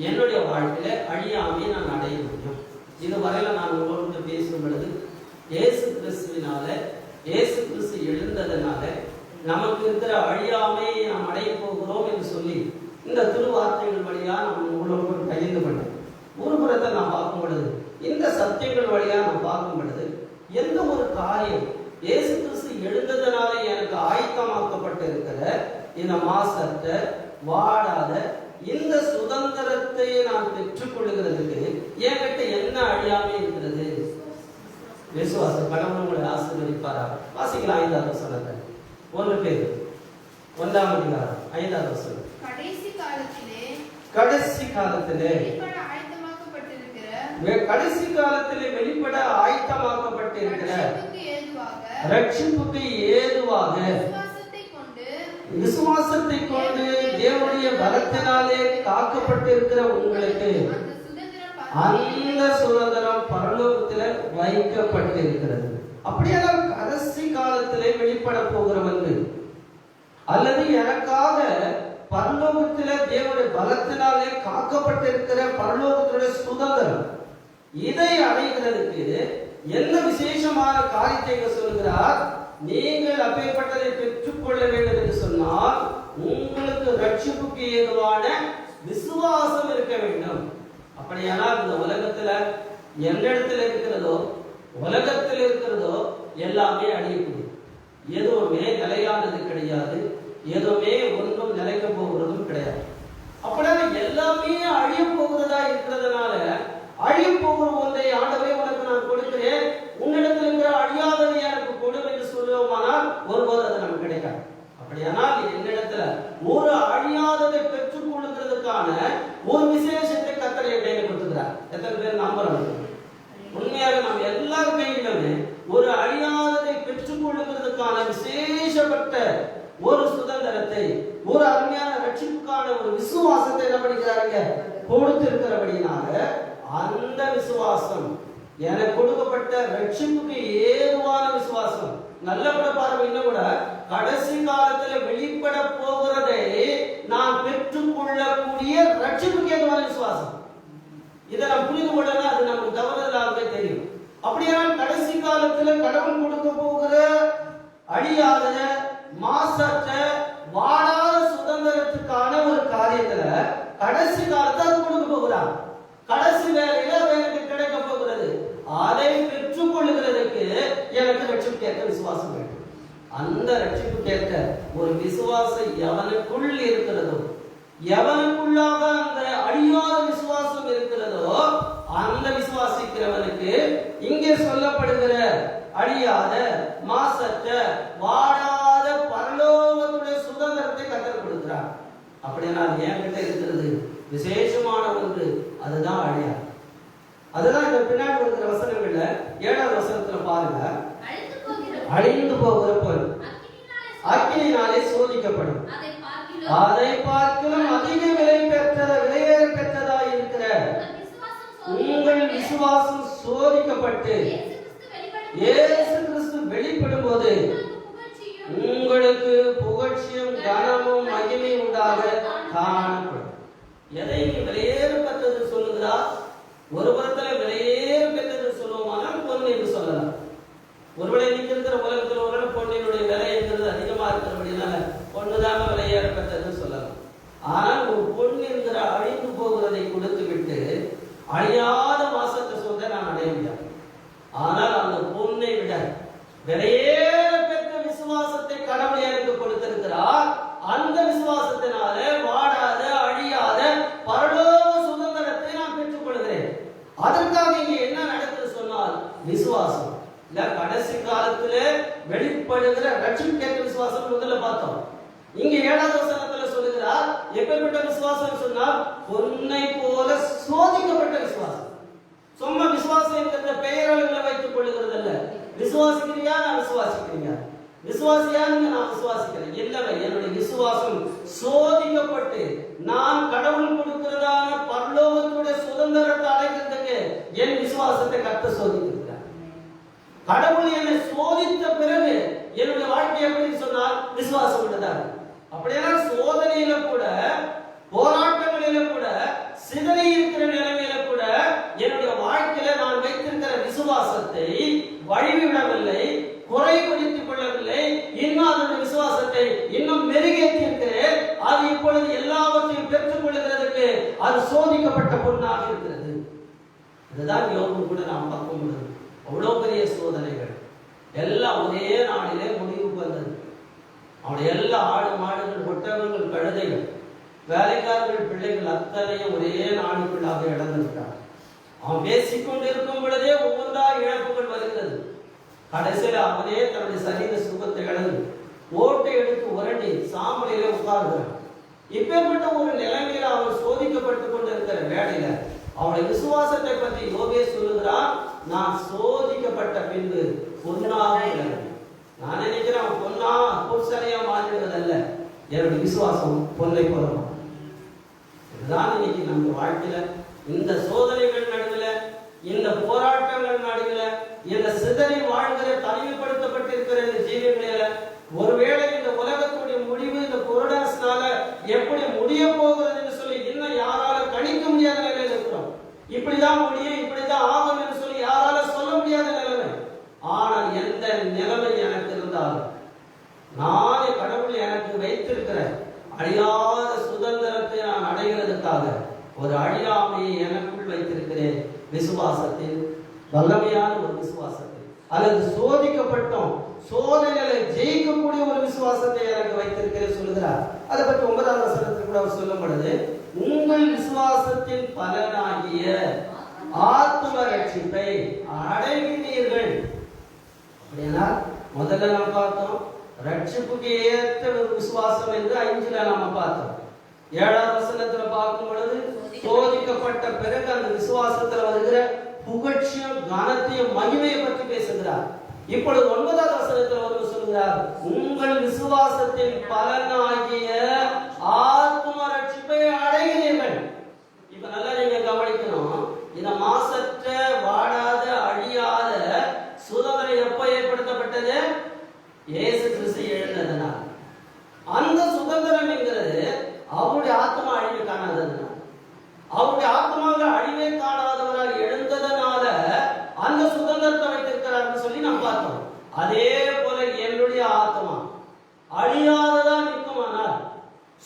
என்னுடைய வாழ்க்கையில அழியாமையை நான் அடைய முடியும். இதுவரையில நான் உங்களோடு பேசும் பொழுது இயேசு கிறிஸ்துவினால இயேசு கிறிஸ்து எழுந்ததனால நமக்கு இருக்கிற அழியாமையை நாம் அடைய போகிறோம் என்று சொல்லி இந்த திருவார்த்தைகள் வழியா நாம் உங்களோடு பகிர்ந்து பண்ணேன். ஒரு புறத்தை நான் பார்க்கும் பொழுது இந்த சத்தியங்கள் வழியா நான் பார்க்கும் பொழுது எந்த ஒரு காரியம் இயேசு கிறிஸ்து எழுந்ததனால எனக்கு ஆயத்தமாக்கப்பட்டு இருக்கிற இந்த மாசத்த வாடாத இந்த சுதந்திரத்தை நான் பெற்றுக் கொள்ளுகிறதுக்கு என்கிட்ட என்ன அழியாமை இருக்கிறது? விசுவாச கடவுள் உங்களை ஆசீர்வதிப்பாரா? வாசிக்கலாம் 5வது வசனத்தை. 1 பேதுரு 1ஆம் அதிகாரம் 5வது வசனம். கடைசி காலத்திலே வெளிப்பட ஆயத்தமாக்கப்பட்டிருக்கிற ரட்சிப்புக்கு ஏதுவாக விசுவாசத்தை கொண்டு தேவனுடைய பலத்தினாலே காக்கப்பட்டிருக்கிற உங்களுக்கு அந்த சுதந்திரம் பரலோகத்திலே வைக்கப்பட்டிருக்கிறது. அப்படியானால் கடைசி காலத்திலே வெளிப்பட போகிறவர்கள் அல்லது எனக்காக பரலோகத்திலே தேவனுடைய பலத்தினாலே காக்கப்பட்டிருக்கிற பரலோகத்துடைய சுதந்திரம், இதை அடைகிறதுக்கு என்ன விசேஷமான காரியத்தை சொல்கிறார்? நீங்கள் அப்பேற்பட்டதை பெற்றுக்கொள்ள வேண்டும் என்று சொன்னால் உங்களுக்கு ரட்சிப்புக்கு ஏதுவான விசுவாசம் இருக்க வேண்டும். அப்படியானால் இந்த உலகத்துல என்னிடத்தில் இருக்கிறதோ உலகத்தில் இருக்கிறதோ எல்லாமே அழியக்கூடிய, எதுவுமே நிலையானது கிடையாது, எதுவுமே ஒன்றும் நிலைக்க போகிறதும் கிடையாது. அப்படின்னா எல்லாமே அழிய போகிறதா இருக்கிறதுனால அழிய போகிற ஒன்றை ஆண்டவரே உனக்கு நான் கொடுக்கிறேன், உன்னிடத்தில் இருக்கிற அழியாததை எனக்கு கொடு என்று சொல்லுவோமானால் ஒருபோது அது நமக்கு கிடைக்காது. அப்படியானால் என்னிடத்துல ஒரு அழியாததை பெற்றுக் கொள்ளுகிறதுக்கான ஒரு விசேஷத்தை கர்த்தர் என் கையில கொடுத்துக்கிறார். எத்தனை பேர் நம்புறாங்க? உண்மையாக நம்ம எல்லார் கையிலுமே ஒரு அழியாததை பெற்றுக் கொள்ளுகிறதுக்கான விசேஷப்பட்ட ஒரு சுதந்திரத்தை, ஒரு அருமையான ரட்சிப்புக்கான ஒரு விசுவாசத்தை என்ன பண்ணிக்கிறாங்க கொடுத்திருக்கிறபடினால அந்த விசுவாசம் எனக்கு கொடுக்கப்பட்ட ரட்சிப்புக்கு ஏதுவான விசுவாசம். நல்ல கூட பாருங்க, இன்னும் கூட கடைசி காலத்துல வெளிப்பட போகிறதை நான் பெற்றுக்கொள்ளக்கூடிய ரட்சிப்புக்கு ஏதுவான விசுவாசம். இதை நாம் புரிந்து கொள்ளலாம், அது நமக்கு தவறுதலாகவே தெரியும். அப்படியானால் கடைசி காலத்துல கடவுள் கொடுக்க போகிற அழியாத மாசற்ற வாழாத சுதந்திரத்துக்கான ஒரு காரியத்துல கடைசி காலத்தை அது கொடுக்க போகிறார். கடைசி வேலையில அது எனக்கு கிடைக்க போகிறது. அதை பெற்றுக் கொள்ளுகிறதுக்கு எனக்கு ரட்சிப்புக்கேற்ற விசுவாசம் வேண்டும். அந்த ரட்சிப்புக்கேற்ற ஒரு விசுவாசம் எவனுக்குள் இருக்கிறதோ, எவனுக்குள்ளாக அந்த அழியாத விசுவாசம் இருக்கிறதோ, அந்த விசுவாசிக்கிறவனுக்கு இங்கே சொல்லப்படுகிற அழியாத மாசற்ற வாடாத பரலோகத்துடைய சுதந்திரத்தை கற்றுக் கொடுக்கிறார். அப்படின்னா என்கிட்ட இருக்கிறது விசேஷமான ஒன்று, அதுதான் அழியாது. அதுதான் இந்த பின்னாடி இருக்கிற வசனங்கள்ல 7வது வசனத்துல பாருங்க, அழிந்து போகிற பொருள் அக்கினியினாலே சோதிக்கப்படும், அதை பார்க்கிலும் அதிக விலையேற பெற்றதா இருக்கிற உங்கள் விசுவாசம் சோதிக்கப்பட்டு இயேசு கிறிஸ்து வெளிப்படும் போது உங்களுக்கு புகழ்ச்சியும் கனமும் மகிமையும் உண்டாக காணப்படும். எதை விலையேற பெற்றது சொல்லுகிறார்? ஒரு புறத்துல விலையேற பெற்றது சொல்லுவோமானால் பொன் என்று சொல்லலாம். ஒருவேளை இன்னைக்கு இருக்கிற உலகத்தில் ஒருவேளை பொன்னினுடைய விலை என்கிறது அதிகமா இருக்கிறபடினால பொண்ணுதாங்க விலையேற பெற்றது சொல்லலாம். ஆனால் ஒரு பொன் என்கிற அழிந்து போகிறதை கொடுத்து விட்டு அழியாத மாசத்தை சொல்ல நான் அடைய முடியாது. ஆனால் அந்த பொன்னை விட விலையேற பெற்ற விசுவாசத்தை கடவுள் எனக்கு கொடுத்திருக்கிறார். அந்த விசுவாசத்தினாலே வாடாத அழியாத பரலோக சுதந்திரத்தை நான் பெற்றுக் கொள்கிறேன். அதற்காக இங்கே என்ன நடக்குது சொன்னால் விசுவாசம் இல்ல, கடைசி காலத்திலே வெளிப்படுகிற ரட்சிப்புக்கேற்ற விசுவாசம் முதல்ல பார்த்தோம். இங்க 7வது வசனத்துல சொல்லுகிறார், எப்பேற்பட்ட விசுவாசம் சொன்னால் பொன்னை போல சோதிக்கப்பட்ட விசுவாசம். சும்மா விசுவாசம் என்கிற பெயரளவுல வைத்துக் கொள்ளுகிறது அல்ல. விசுவாசிக்கிறியா? நான் விசுவாசிக்கிறீங்க. விசுவாசியான்னு நான் விசுவாசிக்கிறேன். இல்லவே என்னுடைய விசுவாசம் சோதிக்கப்பட்டு நான் கடவுள் கொடுக்கிறதான பரலோகத்துடைய சுதந்திரத்தை அடைகிறதுக்கு என் விசுவாசத்தை கர்த்தர் சோதித்திருக்கிறார். கடவுள் என்னை சோதித்த பிறகு என்னுடைய வாழ்க்கை எப்படி சொன்னால் விசுவாசம் உள்ளதாக. அப்படின்னா சோதனையில கூட, போராட்டங்களில கூட, சிதறி இருக்கிற நிலைமையில கூட என்னுடைய வாழ்க்கையில நான் வைத்திருக்கிற விசுவாசத்தை வழிவிடவில்லை, குறைபடுத்திக் கொள்ளவில்லை. இன்னும் அதனுடைய விசுவாசத்தை இன்னும் மெருகேற்றி இருக்கிறேன். அது இப்பொழுது எல்லாவற்றையும் பெற்றுக் கொள்ளுகிறதுக்கு அது சோதிக்கப்பட்ட பொருளாக இருக்கிறது. இதுதான் யோபு கூட நாம் பார்க்க முடியும். அவ்வளவு பெரிய சோதனைகள் எல்லாம் ஒரே நாளிலே முடிவுக்கு வந்தது. அவனுடைய எல்லா ஆடு மாடுகள், ஒட்டகங்கள், கழுதைகள், வேலைக்காரர்கள், பிள்ளைகள் அத்தனையும் ஒரே நாளுக்குள்ளாக இழந்திருக்கிறார். அவன் பேசிக்கொண்டு இருக்கும் பொழுதே ஒவ்வொன்றா இழப்புகள் வருகிறது. கடைசியில் அவனே தன்னுடைய சரீர சுகத்தை இழந்து ஓட்டை எடுத்து உரண்டி சாம்பலிலே உட்கார்கிறான். இப்பேற்பட்ட ஒரு நிலைமையில அவன் சோதிக்கப்பட்டு கொண்டு இருக்கிற வேளையில அவனுடைய விசுவாசத்தை பற்றி யோபே சொல்லுகிறான், நான் சோதிக்கப்பட்ட பின்பு பொன்னாக விளங்கினேன். நான் நினைக்கிறேன் அவன் பொன்னா பொற்சனையா மாறிடுவதல்ல, என்னுடைய விசுவாசம் பொன்னை போறோம். இதுதான் இன்னைக்கு நம்ம வாழ்க்கையில இந்த சோதனைகள் நடுவில், இந்த போராட்டங்கள் நடுவில், இந்த சிதறி வாழ்கிற தனிமைப்படுத்தப்பட்டிருக்கிற இந்த ஜீவன்களில ஒருவேளை இந்த உலகத்துடைய முடிவு இந்த கொரோனாஸ்னால எப்படி முடிய போகிறது என்று சொல்லி இன்னும் யாரால கணிக்க முடியாத நிலையில் இருக்கிறோம். இப்படிதான் முடியும், இப்படிதான் ஆகும் என்று சொல்லி யாரால சொல்ல முடியாத நிலைமை. ஆனால் எந்த நிலைமை எனக்கு இருந்தாலும் நானே கடவுள் எனக்கு வைத்திருக்கிற அழியாத சுதந்திரத்தை நான் அடைகிறதுக்காக ஒரு அழியாமையை எனக்குள் வைத்திருக்கிறேன். விசுவாசத்தில் வல்லமையான ஒரு விசுவாசத்தை, அல்லது சோதிக்கப்பட்டோம் சோதனைகளை ஜெயிக்கக்கூடிய ஒரு விசுவாசத்தை எனக்கு வைத்திருக்கிறேன் சொல்லுகிறார். அதை பற்றி 9வது வசனத்தில் கூட அவர் சொல்லும் பொழுது, உங்கள் விசுவாசத்தின் பலனாகிய ஆத்தும ரட்சிப்பை அடைகிறீர்கள். அப்படின்னா முதல்ல நம்ம பார்த்தோம் ரட்சிப்புக்கு ஏற்ற ஒரு விசுவாசம் என்று 5ல நம்ம பார்த்தோம். 7வது வசனத்துல பார்க்கும் பொழுது சோதிக்கப்பட்ட பிறகு அந்த விசுவாசத்துல வருகிற புகழ்ச்சியும் கனத்தையும் மகிமையை பற்றி பேசுகிறார். இப்பொழுது 9வது வசனத்துல வந்து சொல்கிறார், உங்கள் விசுவாசத்தின் பலனாகிய ஆத்தும ரட்சிப்பை அடைகிறீர்கள். இப்ப நல்லா நீங்க கவனிக்கணும், இந்த இயேசு கிறிஸ்து எழுந்ததனால். அந்த சுதந்திரம் என்கிறது அவருடைய ஆத்மா அழிவு காணாததுனால், அவருடைய ஆத்மாவில் அழிவே காணாதவரால் எழுந்ததனால அந்த சுதந்திரத்தை வைத்திருக்கிறார் சொல்லி நாம் பார்த்தோம். அதே போல என்னுடைய ஆத்மா அழியாததா நிற்குமானால்,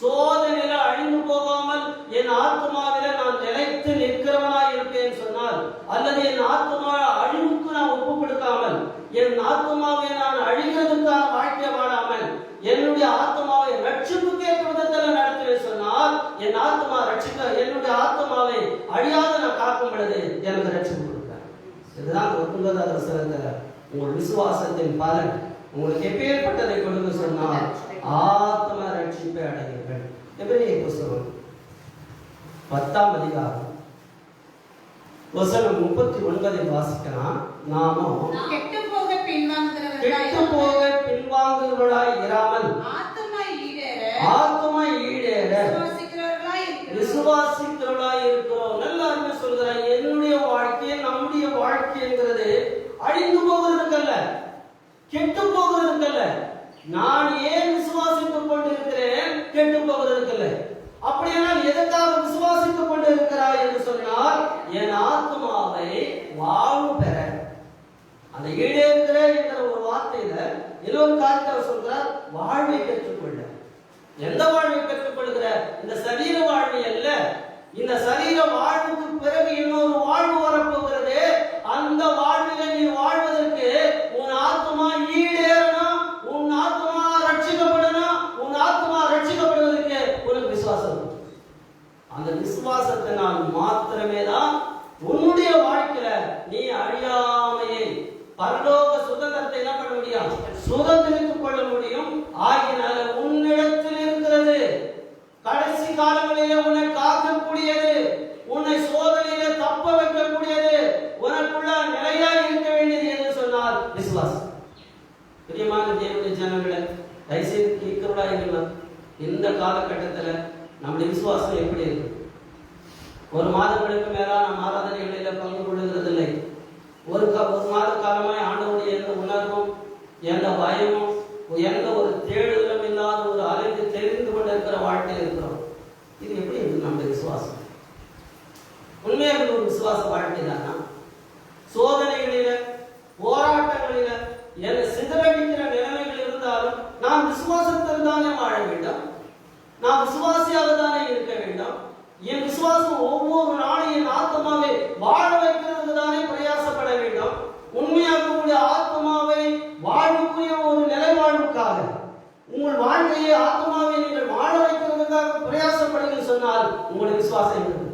சோதனையில அழிந்து போகாமல் என் ஆத்மாவில நான் நிலைத்து நிற்கிறவனாய் இருப்பேன் சொன்னால், அல்லது என் ஆத்மா அழிவுக்கு நான் ஒப்பு கொடுக்காமல், என் ஆத்மாவை நான் அழிகிறதுக்கான வாழ்க்கை வாழாமல், என்னுடைய ஆத்மாவை ரட்சிப்புக்கு ஏற்ற விதத்தில் நடத்துவேன் சொன்னால், என் ஆத்மா ரட்சிக்க, என்னுடைய ஆத்மாவை அழியாத நான் காக்கும் பொழுது எனக்கு ரட்சிப்பு கொடுக்கிறார். இதுதான் 19வது வசனத்துல உங்கள் விசுவாசத்தின் பலன் உங்களுக்கு எப்பேற்பட்டதை கொடுக்க சொன்னால் ஆத்ம ரட்சிப்பை அடைவீர்கள். எபிரேயர் புத்தகம் 10ஆம் அதிகாரம் வசனம் 39 வாசிக்கலாம். நாமும் கெட்டு போக பின்வாங்குகிறவர்களாய் இராமல் ஆத்மா ஈடேற விசுவாசிக்கிறவர்களாய் இருக்கிறோம். நல்லா சொல்கிறார், என்னுடைய வாழ்க்கை நம்முடைய வாழ்க்கைங்கிறது அழிந்து போகிறதுக்கல்ல, கெட்டு போகிறதுக்கல்ல. நான் ஏன் விசுவாசித்துக் கொண்டிருக்கிறேன்? கெட்டு போகிறதுக்கல்ல. அப்படியானால் எதற்காக விசுவாசித்துக் கொண்டிருக்கிறாய் என்று சொன்னால், என் ஆத்மாவை வாழ்வு பெற, அந்த ஈடேறுகிற என்ற ஒரு வார்த்தையில இன்னொரு காரியத்தை சொல்கிறார், வாழ்வை பெற்றுக்கொள்ள. எந்த வாழ்வை பெற்றுக்கொள்கிற? இந்த சரீர வாழ்வை அல்ல. இந்த சரீர வாழ்வுக்கு பிறகு இன்னொரு வாழ்வு வரப்போகிறது. அந்த வாழ்வில நீ வாழ்வதற்கு உன் ஆத்மா ஈடேறணும், உன் ஆத்மா ரட்சிக்கப்படணும். உன் ஆத்மா ரட்சிக்கப்படுவதற்கு உனக்கு விசுவாசம். அந்த விசுவாசத்தினால் மாத்திரமே தான் உன்னுடைய வாழ்க்கையில நீ அழியாமையை, பரலோக சுதந்திரத்தை என்ன பண்ண முடியும்? சுதந்திரித்துக் கொள்ள முடியும். ஆகினால உன்னிடத்தில் இருக்கிறது கடைசி காலங்களிலே உன்னை காக்கக்கூடியது, உன்னை சோதனையிலே தப்ப வைக்கக்கூடியது, உனக்குள்ள நிலையா இருக்க வேண்டியது என்று சொன்னால் விசுவாசம். பிரியமான தேவனுடைய ஜனங்களே, தயவுசெய்து கேட்கிறவளா இருக்கலாம். இந்த காலகட்டத்தில் நம்முடைய விசுவாசம் எப்படி இருக்கு? ஒரு மாதங்களுக்கு மேலா நம் ஆராதனைகளில பங்கு கொள்ளுகிறதில்லை. ஒரு மாத காலமாய் ஆண்டவருடைய எந்த உணர்வும், எந்த பயமும், எந்த ஒரு தேடுதலும் இல்லாத ஒரு அலைந்து தெரிந்து கொண்டு இருக்கிற வாழ்க்கையில் இருக்கிறோம். இது எப்படி இருக்கு நம்முடைய விசுவாசம்? உண்மையாக ஒரு விசுவாச வாழ்க்கை தானா? சோதனைகளில, போராட்டங்களில, என்னை சிதறடிக்கிற நிலைமைகள் இருந்தாலும் நான் விசுவாசத்தில் தானே வாழ வேண்டும், நான் விசுவாசியாக தானே இருக்க வேண்டும். என் விசுவாசம் ஒவ்வொரு நாளும் என் ஆத்மாவை வாழ வைக்கிறதுக்கு தானே பிரயாசப்பட வேண்டும். உண்மையாகக்கூடிய ஆத்மாவை வாழ்வுக்குரிய ஒரு நிலை வாழ்வுக்காக, உங்கள் வாழ்க்கையை ஆத்மாவை நீங்கள் வாழ வைக்கிறதுக்காக பிரயாசப்படுங்க சொன்னால் உங்களுடைய விசுவாசம் இருக்கு.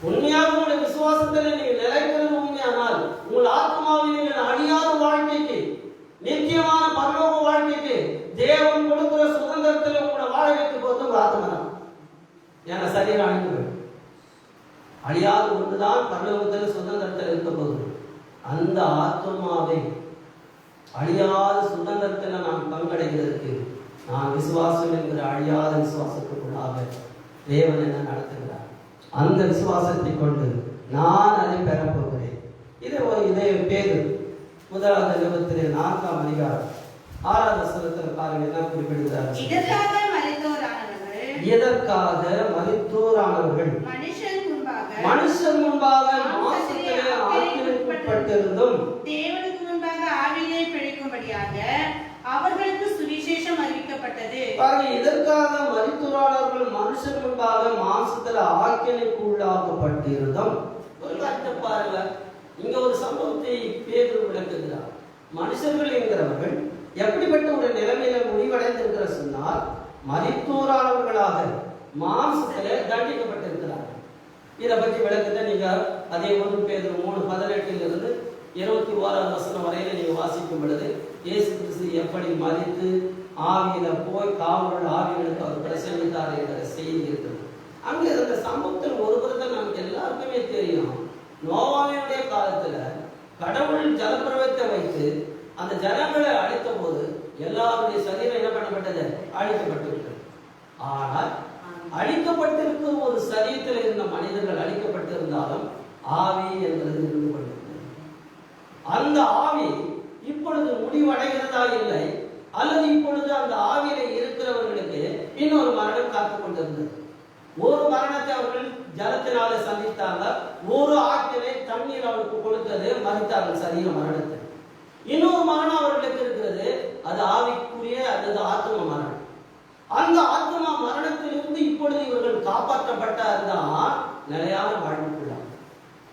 உண்மையாக உங்களுடைய விசுவாசத்தில் நீங்கள் நிலைக்கிறது உண்மையானால் உங்கள் ஆத்மாவை நீங்கள் அழியாத வாழ்க்கைக்கு, நித்தியமான பரலோக வாழ்க்கைக்கு, தேவன் கொடுக்கிற சுதந்திரத்தில் உங்களை வாழ வைக்கும் போது உங்கள் ஆத்மா தான். ஏன்னா சரீரம் அழிந்து போயிடும். அழியாத ஒன்றுதான் பரலோகத்தில் சுதந்திரத்தில் இருக்க போகுது. அந்த ஆத்மாவை அழியாத சுதந்திரத்தில் நாம் பங்கடைகிறதுக்கு நான் விசுவாசம் என்கிற அழியாத விசுவாசத்துக்குள்ளாக தேவன் என்ன நடத்துகிறார். அந்த விசுவாசத்தை கொண்டு நான் அதை பெறப்போகிறேன். இதே பேரு 1 நிருபத்திலே 4ஆம் அதிகாரம் 6வது வசனத்தில் பாருங்க என்ன குறிப்பிடுகிறார். எதற்காக மரித்தோரானவர்கள் மனுஷன் முன்பாக மாம்சத்திலே ஆக்கிரமிக்கப்பட்டிருந்தும் தேவனுக்கு முன்பாக ஆவியிலே பிழைக்கும்படியாக அவர்களுக்கு சுவிசேஷம் அறிவிக்கப்பட்டது. பாருங்க, இதற்காக மரித்தோரானவர்கள் மனுஷன் முன்பாக மாம்சத்திலே ஆக்கிரமிப்புள்ளாக்கப்பட்டிருந்தும். பாருங்க, இங்க ஒரு சம்பவத்தை பேதுரு விளக்குகிறார். மனுஷர்கள் என்கிறவர்கள் எப்படிப்பட்ட ஒரு நிலைமையில முடிவடைந்திருக்கிற சொன்னால், மரித்தோரானவர்களாக மாம்சத்திலே தண்டிக்கப்பட்டிருக்கிறார்கள். இதை பற்றி விளக்கத்தை நீங்க அதே 1 பேதுரு 3:18 21 வசனம் வரையில நீங்க வாசிக்கும் பொழுது, இயேசு கிறிஸ்து எப்படி மரித்து ஆவியில போய் காவலர்கள் ஆவிகளுக்கு அவர் பிரசங்கித்தார் என்ற செய்தி இருக்கிறது. அங்க இந்த சம்பவத்தில் ஒரு புறத்தை நமக்கு எல்லாருக்குமே தெரியும். நோவாவினுடைய காலத்துல கடவுள் ஜலப்பிரவத்தை வைத்து அந்த ஜனங்களை அழித்த போது எல்லாருடைய சரீரம் என்ன பண்ணப்பட்டது? அழிக்கப்பட்டிருக்கிறது. ஆனால் அழிக்கப்பட்டிருக்கிற ஒரு சரீரத்தில் இருந்த மனிதர்கள் அழிக்கப்பட்டிருந்தாலும் ஆவி என்பது இருந்து கொண்டிருக்கிறது. அந்த ஆவி இப்பொழுது முடிவடைகிறதா இல்லை, அல்லது இப்பொழுது அந்த ஆவியில இருக்கிறவர்களுக்கு இன்னொரு மரணம் காத்து கொண்டிருந்தது. ஒரு மரணத்தை அவர்கள் ஜலத்தினால சந்தித்தாங்க, ஒரு ஆக்கினை தண்ணீர் அவருக்கு கொடுத்தது, மறித்தார்கள் சரீர மரணத்தை. இன்னொரு மரணம் அவர்களுக்கு இருக்கிறது, அது ஆவிக்குரிய அல்லது ஆத்ம மரணம். அந்த ஆத்மா மரணத்திலிருந்து இப்பொழுது இவர்கள் காப்பாற்றப்பட்டால்தான் நிலையான வாழ்வுக்குள்ளாக,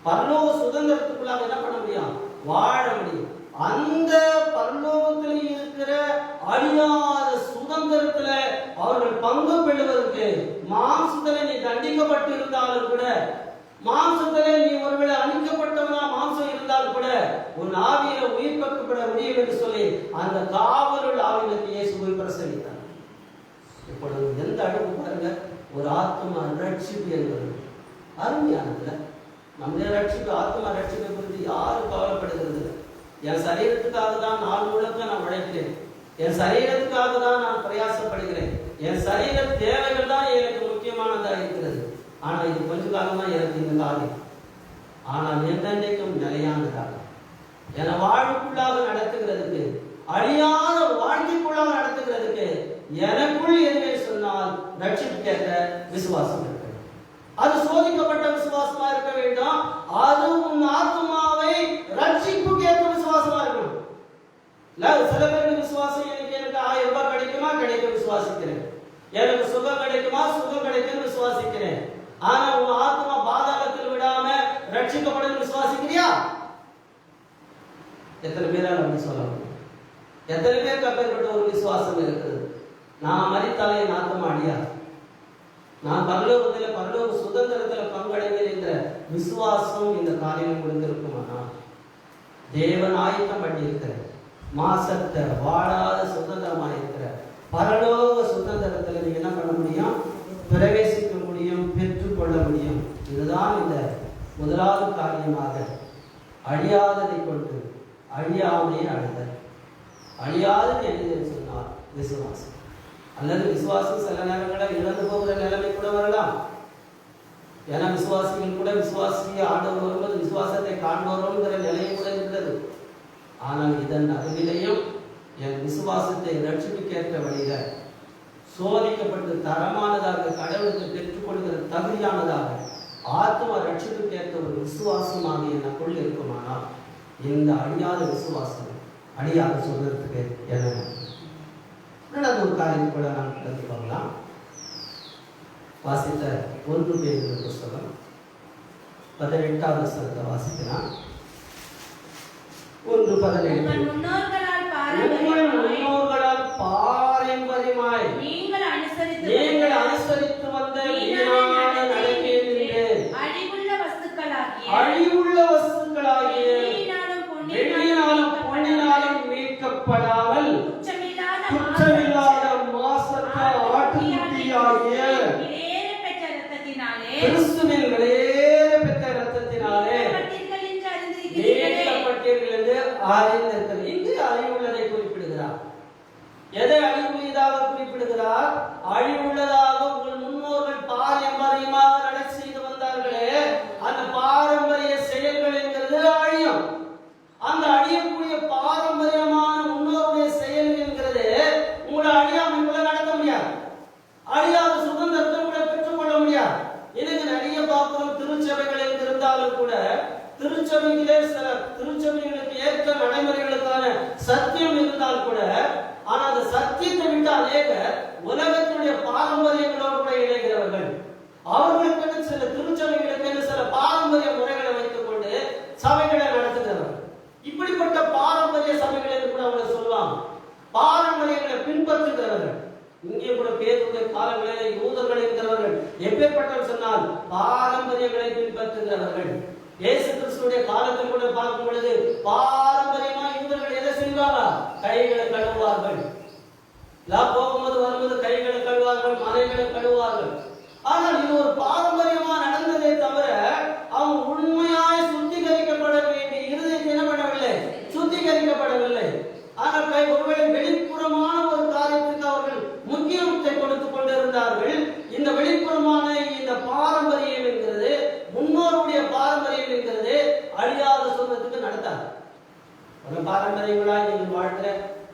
பரலோக சுதந்திரத்துக்குள்ளாக என்ன பண்ண முடியும்? வாழ முடியும். அந்த பரலோகத்தில் இருக்கிற அழியாத சுதந்திரத்துல அவர்கள் பங்கு பெறுவதற்கு மாம்சத்திலே நீ தண்டிக்கப்பட்டு இருந்தாலும் கூட, மாம்சத்திலே நீ ஒருவேளை அழிக்கப்பட்டவனா மாம்சம் இருந்தால் கூட உன் ஆவியில உயிர்ப்பிக்கப்பட முடியும் என்று சொல்லி அந்த காவலுள் ஆவிகளுக்கு இயேசுவை பிரசங்கித்தார். இப்பொழுது எந்த அளவுக்கு பாருங்க, ஒரு ஆத்மா ரட்சிப்பு என்பது அருமையானதுல. நம்முடைய ரட்சிப்பு, ஆத்மா ரட்சிப்பை குறித்து யாரும் கவலைப்படுகிறது? என் சரீரத்துக்காக தான் நாள் முழுக்க நான் உழைக்கிறேன், என் சரீரத்துக்காக தான் நான் பிரயாசப்படுகிறேன், என் சரீர தேவைகள் தான் எனக்கு முக்கியமானதாக இருக்கிறது. ஆனால் இது கொஞ்ச காலமா எனக்கு இந்த காலம், ஆனால் என்னென்றைக்கும் நிலையானதாக என வாழ்வுக்குள்ளாக நடத்துகிறதுக்கு, அழியாத வாழ்க்கைக்குள்ளாக நடத்துகிறதுக்கு எனக்குள் எதுவே சொன்னால் ரட்சிப்பு கேட்ட விசுவாசம் இருக்க வேண்டும். அது சோதிக்கப்பட்ட விசுவாசமா இருக்க வேண்டும். அது உன் ஆத்மாவை ரட்சிப்புக்கு ஏற்ற விசுவாசமா இருக்கணும். சில பேருக்கு விசுவாசம், எனக்கு 1000 ரூபாய் கிடைக்குமா, கிடைக்கும் விசுவாசிக்கிறேன், எனக்கு சுகம் கிடைக்குமா, சுகம் கிடைக்கும் விசுவாசிக்கிறேன். ஆனா உன் ஆத்மா பாதாளத்தில் விடாம ரட்சிக்கப்படும் விசுவாசிக்கிறியா? எத்தனை பேரால் அப்படி சொல்ல முடியும்? எத்தனை பேருக்கு அப்பேற்பட்ட ஒரு விசுவாசம் இருக்குது? நான் மரித்தாலே என் ஆத்மா அழியாது, நான் பரலோகத்துல பரலோக சுதந்திரத்துல பங்கடைவேன் என்ற விசுவாசம் இந்த காலையில் கொடுத்திருக்குமானா, தேவன் ஆயத்தம் பண்ணி இருக்கிற மாசத்தை வாழாத சுதந்திரமா இருக்கிற பரலோக சுதந்திரத்துல நீங்க என்ன பண்ண முடியும்? பிரவேசிக்க முடியும், பெற்றுக்கொள்ள முடியும். இதுதான் இந்த முதலாவது காரியமாக, அழியாததை கொண்டு அழியாமையை அடைதல். அழியாதது என்று சொன்னார் விசுவாசம். அல்லது விசுவாசம் சில நேரங்களில் இழந்து போகிற நிலைமை கூட வரலாம். ஏன்னா விசுவாசிகள் கூட விசுவாசியை ஆண்டவர் வரும்போது விசுவாசத்தை காண்பவரோங்கிற நிலையும் கூட இருக்கிறது. ஆனால் இதன் அருகிலையும் என் விசுவாசத்தை ரட்சிப்புக்கேற்ற வழியில சோதிக்கப்பட்டு தரமானதாக கடவுளுக்கு பெற்றுக்கொள்கிற தகுதியானதாக ஆத்ம ரட்சிப்புக்கேற்ற ஒரு விசுவாசமாக எனக்குள் இருக்குமானால் இந்த அழியாத விசுவாசம் அழியாத சொல்றதுக்கு என்ன ஒரு காரியம் கூட நான் கலந்து பார்க்கலாம். வாசித்த 1 பேதுரு புஸ்தகம் 18வது வசனத்தை வாசிக்கலாம். 1:18 முன்னோர்களால் பாரம்பரியமாய் நீங்கள் அனுசரித்து வந்த வீணான நடக்கையிலிருந்து அழிவுள்ள வஸ்துக்களாகிய வெள்ளியினாலும் பொன்னினாலும் மீட்கப்படாமல் குற்றமில்லாத மாசற்ற ஆட்டுக்குட்டியாகிய கிறிஸ்துவின் விலையேற பெற்ற இரத்தத்தினாலே மீட்கப்பட்டீர்கள் என்று அறிந்திருக்கிறது. இங்கு அழிவுள்ளதை குறிப்பிடுகிறார். எதை அழிவுள்ளதாக குறிப்பிடுகிறார்? அழிவுள்ளதாக உங்கள் முன்னோர்கள் பாரம்பரியமாக நடை செய்து வந்தார்களே, அந்த பாரம்பரிய செயல்கள் என்கிறது அழியும். அந்த அழியக்கூடிய பாரம்பரியமான முன்னோருடைய செயல் என்கிறது உங்களை அழியாமைக்குள்ள நடத்த முடியாது, அழியாத சுதந்திரத்தை கூட பெற்றுக்கொள்ள முடியாது. இதுக்கு நிறைய பார்க்கிறோம். திருச்சபைகள் இருந்தாலும் கூட திருச்சபைகளே சில திருச்சபைகளுக்கு ஏற்ற நடைமுறைகளுக்கான சத்தியம் இருந்தால் கூட, ஆனால் அந்த சத்தியத்தை விட்டு அநேக உலகத்துடைய பாரம்பரியங்களோடு கூட இணைகிறவர்கள். அவர்களுக்கு சில திருச்சபைகளுக்கு சில பாரம்பரிய முறைகளை வைத்துக் கொண்டு சபைகளை நடத்துகிறவர்கள். இப்படிப்பட்ட பாரம்பரிய சபைகள் என்று கூட அவங்க சொல்லுவாங்க. பாரம்பரியங்களை பின்பற்றுகிறவர்கள். இங்கே கூட பேருடைய காலங்களில் யூதர்கள் இருக்கிறவர்கள் எப்பேற்பட்டவர் சொன்னால் பாரம்பரியங்களை பின்பற்றுகிறவர்கள். இயேசு கிறிஸ்துடைய காலத்தில் கூட பார்க்கும் பொழுது பாரம்பரியமா யூதர்கள் எதை செய்வாங்க? கைகளை கழுவுவார்கள். போகும்போது வரும்போது கைகளை கழுவார்கள், மனைகளை கழுவார்கள். ஆனால் இது ஒரு பாரம்பரியமா நடந்ததே தவிர அவங்க உண்மையாய் சுத்திகரிக்கப்பட வேண்டிய இருதயத்தை என்ன பண்ணவில்லை? சுத்திகரிக்கப்படவில்லை. ஆனால் ஒருவேளை வெளிப்புறமான ஒரு காரியத்துக்கு அவர்கள் முக்கியத்துவத்தை கொடுத்துக் கொண்டிருந்தார்கள். இந்த வெளிப்புறமான இந்த பாரம்பரியம் என்கிறது, முன்னோருடைய பாரம்பரியம் என்கிறது அழியாத சொந்தத்துக்கு நடத்தாது. பாரம்பரியங்களா நீங்கள் வாழ்கிற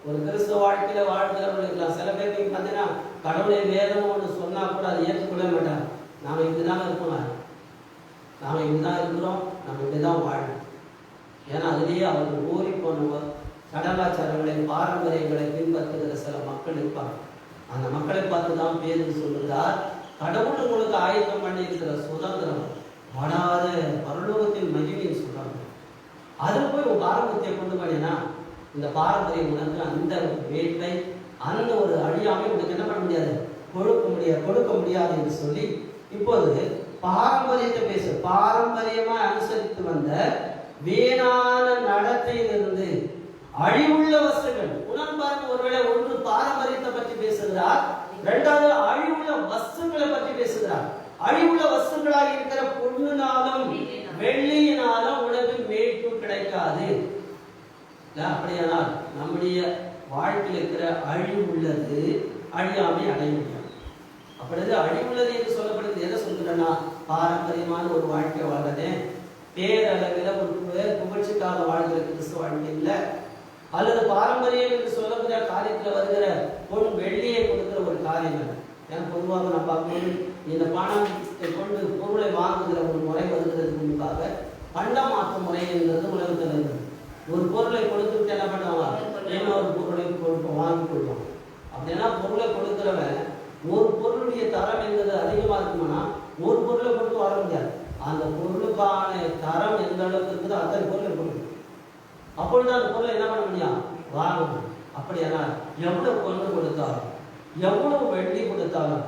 ஒரு கிறிஸ்தவ வாழ்க்கையில வாழ்கிறவர்கள் இருக்கலாம். சில பேர் நீங்க பார்த்தீங்கன்னா கடவுளை வேதம் ஒன்று சொன்னா கூட அதை ஏற்றுக்கொள்ள மாட்டாங்க. நாம இப்படிதான் இருக்கோம், நாம இப்படிதான் இருக்கிறோம், நம்ம இப்படிதான் வாழணும். ஏன்னா அதுலேயே அவர்கள் ஊறி போனவர் கடலாச்சாரங்களை பாரம்பரியங்களை பின்பற்றுகிற சில மக்கள் இருப்பாங்க. அந்த மக்களை பார்த்து தான் பேரு சொல்லுகிறார், கடவுள் உங்களுக்கு ஆயத்தம் பண்ணி இருக்கிற சுதந்திரம் வாடாத பரலோகத்தின் மகிமைன்னு சொல்றாங்க. அதில் போய் உன் பாரம்பரியத்தை கொண்டு பண்ணினா இந்த பாரம்பரியம் உனக்கு அந்த வேட்டை அந்த ஒரு அழியாமை உனக்கு என்ன பண்ண முடியாது, கொடுக்க முடியாது என்று சொல்லி இப்போது பாரம்பரியத்தை பேச பாரம்பரியமா அனுசரித்து வந்த வீணான நடத்தையிலிருந்து அழிவுள்ள வஸ்துகள் உணர்பார்க்க ஒருவேளை ஒன்று பாரம்பரியத்தை பற்றி பேசுகிறார், இரண்டாவது அழிவுள்ள வஸ்துக்களை பற்றி பேசுகிறார். அழிவுள்ள வஸ்துக்களாக இருக்கிற பொண்ணுனாலும் வெள்ளியினாலும் உனக்கு மீட்பு கிடைக்காது. அப்படியானால் நம்முடைய வாழ்க்கையில் இருக்கிற அழிவுள்ளது அழியாமை அடைய முடியாது. அப்படி அழிவுள்ளது என்று சொல்லப்படுது எதை சொல்கிறேன்னா, பாரம்பரியமான ஒரு வாழ்க்கை வாழ்றதே பேரளவில் ஒரு புகழ்ச்சிக்காக வாழ்கிற கிறிஸ்துவ வாழ்க்கை இல்லை, அல்லது பாரம்பரியம் என்று சொல்லக்கூடிய காரியத்தில் வருகிற பொன் வெள்ளியை கொடுக்கிற ஒரு காரியம் இல்லை. ஏன்னா பொதுவாக நான் பார்க்கும்போது இந்த பணத்தை கொண்டு பொருளை வாங்குகிற ஒரு முறை வருகிறதுக்கு முன்பாக பண்ட மாற்று முறை என்பது உலகத்தில் இருந்தது. ஒரு பொருளை கொடுத்துட்டு என்ன பண்ணுவாங்க, இன்னொரு பொருளை வாங்கி கொடுப்பாங்க. அப்படின்னா பொருளை கொடுக்கிறவன் ஒரு பொருளுடைய தரம் என்பது அதிகமாக இருக்குமானா ஒரு பொருளை கொண்டு வர முடியாது. அந்த பொருளுக்கான தரம் எந்த அளவுக்கு இருக்குதோ அத்தனை பொருளை கொடுக்கணும். அப்பொழுது அந்த பொருளை என்ன பண்ண முடியும், வாங்கணும். அப்படியானால் எவ்வளவு பொருள் கொடுத்தாலும் எவ்வளவு வெள்ளி கொடுத்தாலும்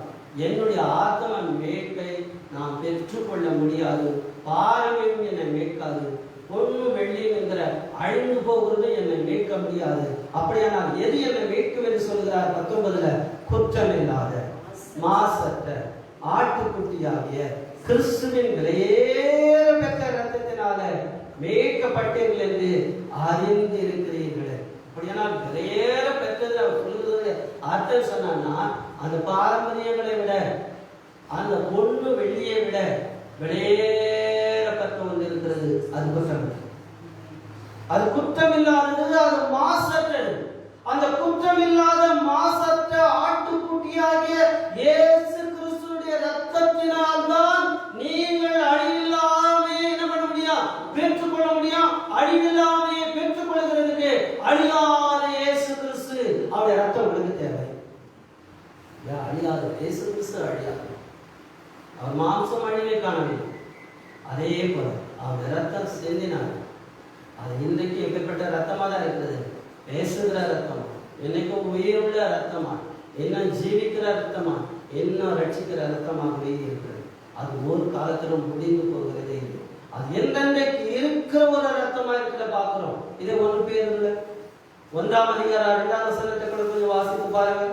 என்னுடைய ஆத்ம மீட்பை நாம் பெற்றுக்கொள்ள முடியாது. பாரம்பரியம் என்னை மீட்காது, பொண்ணு வெள்ளியும் என்கிற அழிந்து போகிறது என்னை மீட்க முடியாது. அப்படியானால் எது என்னை மீட்கும் என்று சொல்கிறார் 19ல, குற்றமில்லாத மாசற்ற ஆட்டுக்குட்டியாகிய கிறிஸ்துவின் விலையேற பெற்ற ரத்தத்தினால மீட்கப்பட்டீர்கள் என்று அறிந்து இருக்கிறீர்கள். அப்படியானால் விலையேற பெற்றது அவர் சொல்லுறது அர்த்தம் சொன்னா, அந்த பாரம்பரியங்களை விட அந்த பொண்ணு வெள்ளியை விட விலையேற பெற்ற ஒன்று இருக்கிறது. அது குற்றம், அது குற்றமில்லாதது, அது மாசற்றது. அந்த குற்றமில்லாத மாசற்ற ஆட்டுக்குட்டியாகிய இயேசு கிறிஸ்துவின் ரத்தத்தினால் தான் நீங்கள் அழிவில்லாமே என்ன பண்ண முடியும், பெற்றுக்கொள்ள முடியும். அழிவில்லாமையை பெற்றுக்கொள்கிறதுக்கு அழியாத இயேசு கிறிஸ்து அவருடைய ரத்தம் உங்களுக்கு தேவை. அழியாத இயேசு கிறிஸ்து அழியாது, அவர் மாம்சம் அழிவை காணவில்லை. அதே போல அவருடைய ரத்தம் சிந்தினார். அது இன்றைக்கு எப்படிப்பட்ட ரத்தமா தான் இருக்கிறது, பேசுகிற ரத்தமா, என்னைக்கும் உயிருள்ள ரத்தமா, என்ன ஜீவிக்கிற ரத்தமா, என்ன ரட்சிக்கிற ரத்தமாகவே இருக்கிறது. அது ஒரு காலத்திலும் முடிந்து போகிறதே இல்லை. அது எந்தெந்தைக்கு இருக்கிற ஒரு ரத்தமா இருக்கிற பார்க்கிறோம். இதை ஒன்று பேர் இல்லை. 1ஆம் அதிகாரம் 2ஆம் வசனத்தை கூட கொஞ்சம் வாசித்து பாருங்க.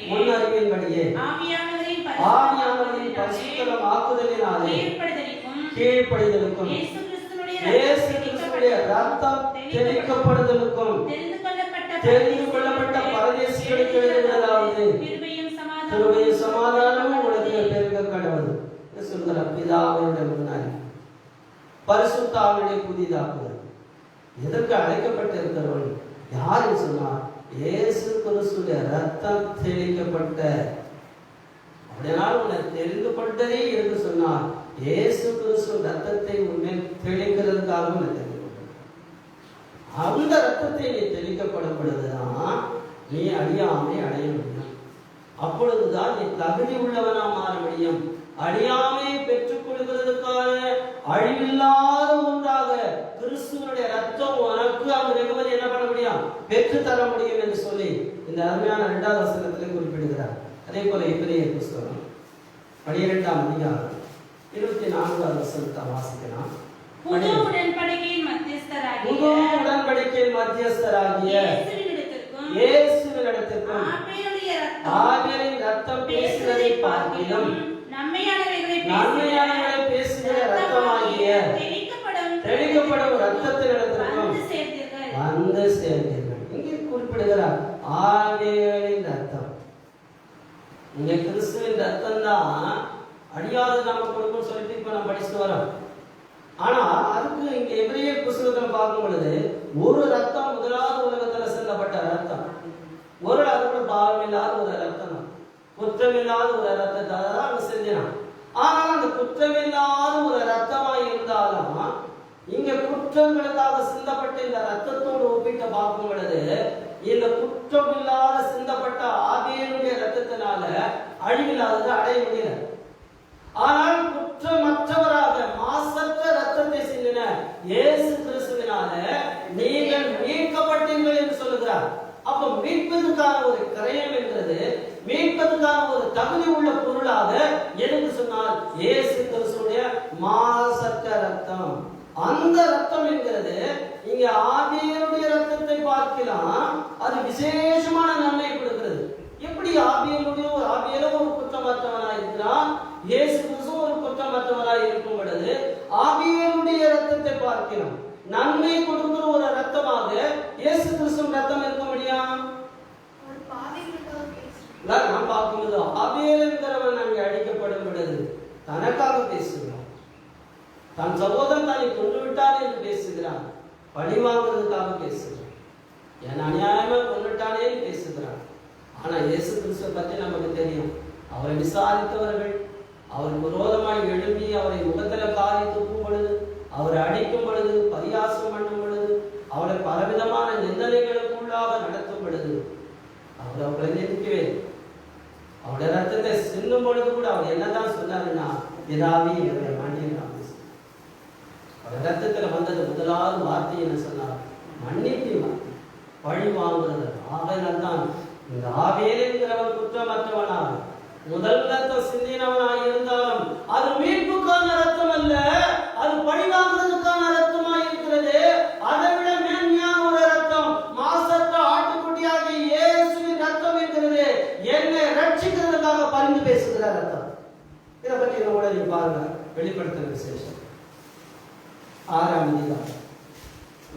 முன்னறிவின்படியே ஆவியானவரின் பரிசுத்தம் ஆக்குதலினாலே கீழ்ப்படிதலுக்கும் இயேசு கிறிஸ்துவின் ரத்தம் தெளிக்கப்படுதலுக்கும் தெரிந்து கொள்ளப்பட்ட பரதேசிகளுக்கு எழுதுவதாவது கிருபையும் சமாதானமும் உங்களுக்கு பெருக கடவுள் சொல்கிற பிதாவுடைய முன்னாடி பரிசுத்த ஆவியை புதிதாக்குவது. எதற்கு அழைக்கப்பட்டிருக்கிறவர்கள் யார் சொன்னார், இயேசு கிறிஸ்துவின் ரத்தம் தெளிக்கப்பட்ட. அப்படினால் உன்னை தெரிந்து கொண்டதே என்று சொன்னார், இயேசு கிறிஸ்து ரத்தத்தை உன்னை தெளிக்கிறதுக்காக உன்னை தெரிந்து கொண்டார். அந்த ரத்தத்தை நீ தெளிக்கப்படும் பொழுதுதான் நீ அழியாமை அடைய முடியும். அப்பொழுதுதான் நீ தகுதி உள்ளவனா மாற முடியும். அழியாமையை பெற்றுக் கொள்கிறதுக்கான அழிவில்லாத ஒன்றாக கிறிஸ்துவனுடைய ரத்தம் உனக்கு அந்த வெகுமதி என்ன பண்ண முடியும், பெற்று தர முடியும் என்று சொல்லி இந்த அருமையான 2ஆவது வசனத்திலே குறிப்பிடுகிறார். அதே போல எபிரேயர் புத்தகம் 12ஆம் அதிகாரம் 24வது வசனத்தை வாசிக்கலாம். புது உடன்படிக்கையின் மத்தியஸ்தராகிய இயேசுவினிடத்திற்கும் ஆபேலின் ரத்தம் பேசுவதை பார்க்கிலும் நன்மையானவைகளை பேசுகிற ரத்தமாகிய தெளிக்கப்படும் ரத்தத்தினிடத்திற்கும் வந்து சேர்ந்தீர்கள். இங்கே குறிப்பிடுகிறார் ஆபேலின் ரத்தம். இங்க கிறிஸ்துவின் ரத்தம் தான் அழியாது நம்ம கொடுக்கும் சொல்லிட்டு இப்ப நம்ம படிச்சுட்டு வரோம். ஆனா அதுக்கு இங்க எபிரேயர் புத்தகத்துல பார்க்கும் பொழுது ஒரு ரத்தம் குற்றமில்லாத ஒரு ரத்தத்தை தான் அங்க செஞ்சான். ஆனால் அந்த குற்றமில்லாத ஒரு ரத்தமாய் இருந்தாலும் இங்க குற்றங்களுக்காக சிந்தப்பட்ட இந்த ரத்தத்தோடு ஒப்பிட்டு பார்க்கும் பொழுது இந்த குற்றமில்லாத சிந்தப்பட்ட ஆபேலுடைய ரத்தத்தினால அழிவில்லாதது அடைய முடியல. ஆனால் குற்றமற்றவராக மாசற்ற ரத்தத்தை சிந்தின இயேசு கிறிஸ்துவினால நீங்கள் மீட்கப்பட்டீர்கள் என்று சொல்லுகிறார். அப்ப மீட்பதற்கான ஒரு கிரயம் என்றது, மீட்பதற்கான ஒரு தகுதி உள்ள பொருளாக எனக்கு சொன்னால் இயேசு கிறிஸ்துடைய மாசற்ற ரத்தம். அந்த ரத்தம் என்கிறது இங்க ஆபேலுடைய ரத்தத்தை பார்க்கலாம், அது விசேஷமான நன்மை கொடுக்கிறது. எப்படி ஆபேலும் ஒரு குற்றமற்றவனாய் இருக்கிறான், இயேசு கிறிஸ்து ஒரு குற்றமற்றவனாய் இருக்கும் பொழுது ஆபேலுடைய ரத்தத்தை பார்க்கலாம் நன்மை கொடுக்கிற ஒரு ரத்தமாக இயேசு கிறிஸ்து ரத்தம் இருக்க முடியும். நான் பார்க்கும்போது ஆபேல் என்கிறவன் அங்கே அழிக்கப்படும் பொழுது தனக்காக பேசுகிறான், தன் சகோதரன் தன்னை கொண்டு விட்டான் என்று பேசுகிறான், பழி வாங்குறதுக்காக பேசுகிறான், என் அநியாயமா கொண்டுட்டானே பேசுகிறான். ஆனா இயேசு கிறிஸ்துவை பற்றி நமக்கு தெரியும். அவரை விசாரித்தவர்கள் அவருக்கு விரோதமாய் எழுப்பி அவரை முகத்துல காரி துப்பும் பொழுது, அவரை அடிக்கும் பொழுது, பரியாசம் பண்ணும் பொழுது, அவரை பலவிதமான நிந்தனைகளுக்குள்ளாக நடத்தும் பொழுது அவர் அவர்களை நிற்கவே அவருடைய ரத்தத்தை சிந்தும் பொழுது கூட அவர் என்னதான் சொன்னாருன்னா, பிதாவே என்னுடைய மன்னியும். அவர் ரத்தத்துல வந்தது முதலாவது வார்த்தை என்ன சொன்னார்? மன்னிப்பு, பழி வாங்குறது. ஆகையினால்தான் இந்த ஆபேல் என்கிறவன் குற்றமற்றவனாக முதல் ரத்தம் சிந்தினவனாய் இருந்தாலும் அது மீட்புக்கான ரத்தம் அல்ல, அது பழி வாங்குறதுக்கான ரத்தமாய் இருக்கிறது. அதை விட மேன்மையான ஒரு ரத்தம் மாசற்ற ஆட்டுக்குட்டியாக இயேசுவின் ரத்தம் இருக்கிறது. என்னை ரட்சிக்கிறதுக்காக பரிந்து பேசுகிற ரத்தம். இதை பற்றி கூட நீங்க பாருங்க, வெளிப்படுத்துற விசேஷம் 6ஆம் அதிகாரம்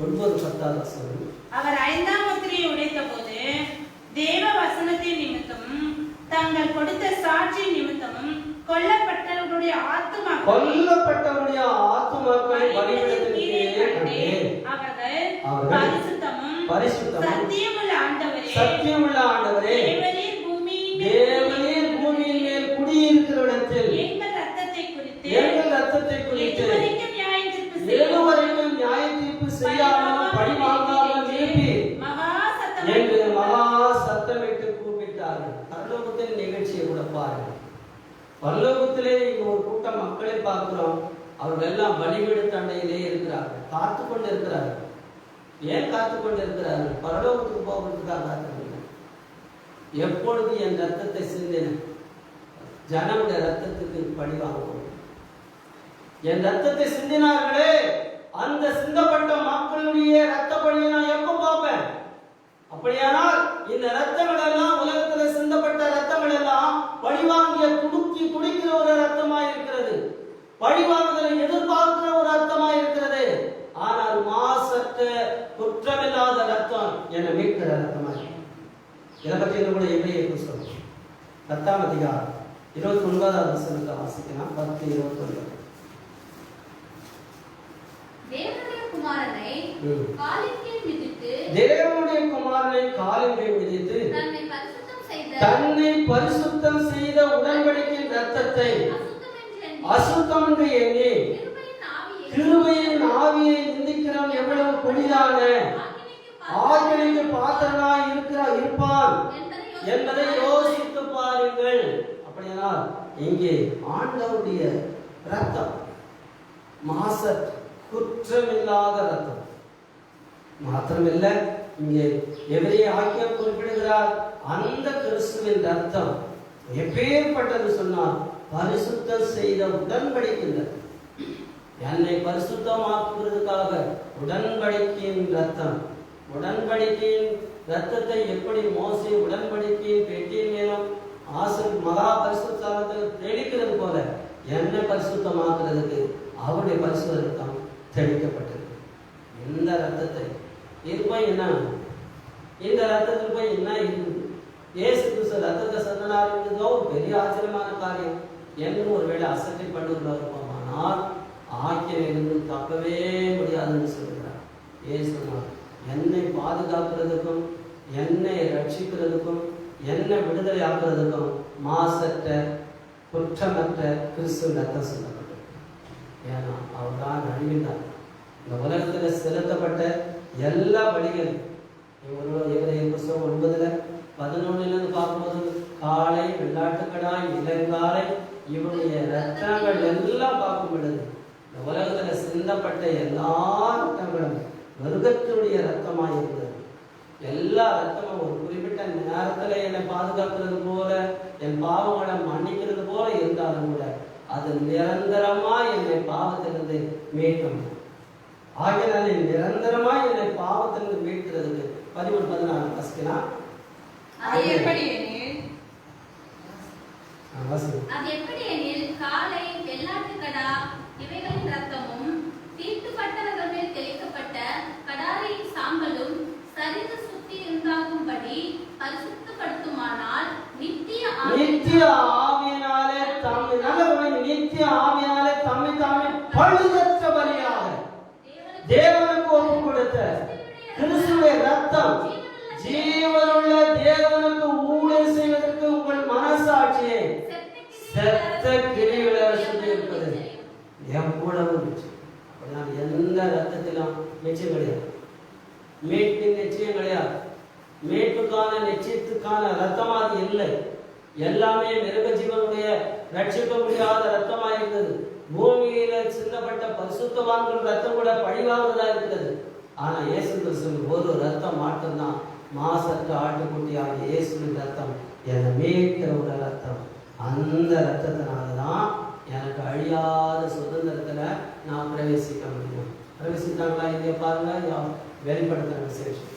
9-10 அவர் 5ஆம் முத்திரையை உடைத்த போது தேவ வசனத்தின் நிமித்தமும் தாங்கள் கொடுத்த சாட்சி நிமித்தமும் கொல்லப்பட்டவர்களுடைய ஆத்துமாக்களை பலிபீடத்திலே கண்டேன். அவர்கள் பரிசுத்தமும் சத்தியமுள்ள ஆண்டவரே, தேவரீர் பூமியின் மேல் குடியிருக்கிற இடத்தில் எங்கள் ரத்தத்தை குறித்து எதுவரைக்கும் நியாய தீர்ப்பு செய்யாமல் பழி வாங்காமல் இருப்பீர் என்று மகா சத்தமிட்டு கூப்பிட்டார்கள். பரலோகத்தின் நிகழ்ச்சியை கூட பாருங்கள். பரலோகத்திலே இங்க ஒரு கூட்டம் மக்களை பார்க்கிறோம். அவர்கள் எல்லாம் பலிபீட தண்டையிலே இருக்கிறார்கள், காத்து கொண்டு இருக்கிறார்கள். ஏன் காத்து கொண்டு இருக்கிறார்கள்? பரலோகத்துக்கு போவதற்காக காத்திருக்கிறார்கள். எப்பொழுது என் ரத்தத்தை சிந்தின ஜனமுடைய ரத்தத்துக்கு பழி வாங்குவோம். என் ரத்தத்தை சிந்தினார்களே, அந்த சிந்தப்பட்ட மக்களுடைய ரத்த பழியை நான் எப்ப பார்ப்பேன்? அப்படியானால் இந்த ரத்தங்கள் எல்லாம் உலகத்தில் சிந்தப்பட்ட ரத்தங்கள் எல்லாம் பழிவாங்கிய துடிக்கிற ஒரு ரத்தமாய் இருக்கிறது, பழிவாங்குதலை எதிர்பார்க்கிற ஒரு ரத்தமாய் இருக்கிறது. ஆனால் மாசற்ற குற்றமில்லாத ரத்தம் என்னை மீட்கிற ரத்தமாய். இதை பற்றி கூட எவ்வளவு புத்தகம் 10ஆம் அதிகாரம் 29ஆவது வசனத்தை வாசிக்கலாம். 10:29. தேவனுடைய குமாரனை காலின் கீழ் மிதித்து தன்னை பரிசுத்தம் செய்த உடன்படிக்கையின் இரத்தத்தை அசுத்தம் என்று எண்ணி கிருபையின் ஆவியை நிந்திக்கிறவன் எவ்வளவு கொடிதான ஆக்கினைக்கு பாத்திரனாய் இருப்பான் என்பதை யோசித்து பாருங்கள். அப்படியானால் இங்கே ஆண்டவருடைய ரத்தம் மாசற்ற குற்றமில்லாத ரத்தம் மாத்திரமில்ல, இங்கே எவரையே ஆக்கிய குறிப்பிடுகிறார். அந்த கிறிஸ்துவின் ரத்தம் எப்பேற்பட்டது சொன்னால் பரிசுத்தம் செய்த உடன்படிக்கை, என்னை பரிசுத்தமாக்குவதற்காக உடன்படிக்கையின் ரத்தம். உடன்படிக்கையின் ரத்தத்தை எப்படி மோசே உடன்படிக்கையின் பெட்டியின் மேலும் மகா பரிசுத்தத்தில் தெளிக்கிறது போல என்னை பரிசுத்தமாக்குறதுக்கு அவருடைய பரிசுத்த ரத்தம் தெளிக்கப்பட்டது. இந்த ரத்தத்தை இது போய் என்ன, இந்த ரத்தத்தில் போய் என்ன இருக்குது? இயேசு கிறிஸ்து ரத்தத்தை சந்தனார் இருந்ததோ ஒரு பெரிய ஆச்சரியமான காரியம் என்று ஒருவேளை அசட்டை பண்ணுவதாக இருப்போம். ஆனால் ஆக்கியிலிருந்து தப்பவே முடியாதுன்னு சொல்லுகிறார். இயேசுனார் என்னை பாதுகாக்கிறதுக்கும் என்னை ரட்சிக்கிறதுக்கும் என்னை விடுதலை ஆக்குறதுக்கும் மாசற்ற குற்றமற்ற கிறிஸ்துவ ரத்தம் சொல்லப்பட்டது. ஏன்னா அவர் தான் அழிவினார். இந்த உலகத்தில் செலுத்தப்பட்ட எல்லா பலிகளும் புஸ்தகம் 9:11 பார்க்கும்போது காளை, வெள்ளாட்டுக்கடாய், இளங்காலை இவருடைய ரத்தங்கள் எல்லாம் பார்க்கும் பொழுது இந்த உலகத்தில் சிந்தப்பட்ட எல்லா ரத்தங்களும் மிருகத்தினுடைய ரத்தமாக இருந்தது. எல்லா ரத்தமும் ஒரு குறிப்பிட்ட நேரத்தில் என்னை பாதுகாக்கிறது போல, என் பாவங்களை மன்னிக்கிறது போல இருந்தாலும் கூட அது நிரந்தரமா என்னை பாவத்திலிருந்து மீட்கும். ஆகினாலே நிரந்தரமா என்னை பாவத்திலிருந்து மீட்கிறதுக்கு 13-14 பஸ்கினா அது எப்படி எனில் காளை, வெள்ளாட்டுக்கடா இவைகளின் ரத்தமும் தீட்டுப்பட்டவர்கள் மேல் தெளிக்கப்பட்ட கடாரியின் சாம்பலும் சரிந்து சுத்தி இருந்தாகும்படி பரிசுத்தப்படுத்துமானால் நித்திய ஆவியினாலே தம்மை தாமே பழுதற்ற பலியாக தேவனுக்கு ஒப்பு கொடுத்த கிறிஸ்துவின் ரத்தம் ஜீவனுள்ள தேவனுக்கு ஊழியம் செய்வதற்கு உங்கள் மனசாட்சியை செத்த கிரிகளை சுற்றி இருப்பது எவ்வளவு நிச்சயம். எந்த ரத்தத்திலும் நிச்சயம் கிடையாது. மீட்பின் நிச்சயம் கிடையாது. மீட்புக்கான நிச்சயத்துக்கான ரத்தமா அது இல்லை. எல்லாமே மிருக ஜீவனுடைய ரட்சிக்க முடியாத ரத்தமா இருந்தது. பூமியில சிந்தப்பட்ட பரிசுத்தவான்கள் ரத்தம் கூட பழிவாகுவதா இருக்கிறது. ஆனா இயேசு கிறிஸ்துவின் ஒரு ரத்தம் மட்டும்தான், மாசற்ற ஆட்டுக்குட்டியாக இயேசுவின் ரத்தம், என்னை மீட்கிற ஒரு ரத்தம். அந்த ரத்தத்தினாலதான் எனக்கு அழியாத சுதந்திரத்துல நான் பிரவேசிக்க முடியும். பிரவேசித்தாங்களா? இங்கே பாருங்க, வெளிப்படுத்துற விசேஷம்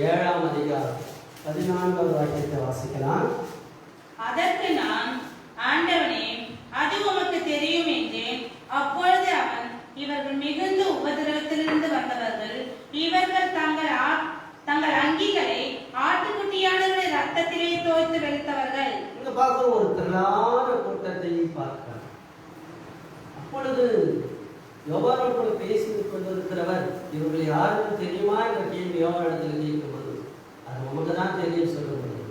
7ஆம் அதிகாரம் 14வது வாக்கியத்தை வாசிக்கலாம். அதற்கு நான், ஆண்டவனே, அது உமக்கு தெரியும் என்றேன். அப்பொழுது அவன், இவர்கள் மிகுந்த உபதிரவத்திலிருந்து வந்தவர்கள். இவர்கள் தங்கள் அங்கிகளை ஆட்டுக்குட்டியானவருடைய ரத்தத்திலே தோய்த்து வெளுத்தவர்கள். இங்க பார்க்கிற ஒரு திரளான கூட்டத்தை பார்க்கிறார். அப்பொழுது யோவானோடு பேசி கொண்டிருக்கிறவர், இவர்கள் யாருக்கும் தெரியுமா என்ற கேள்வி யோவானிடத்தில் கேட்கும்போது, அது நமக்கு தான் தெரியும் சொல்லும்போது,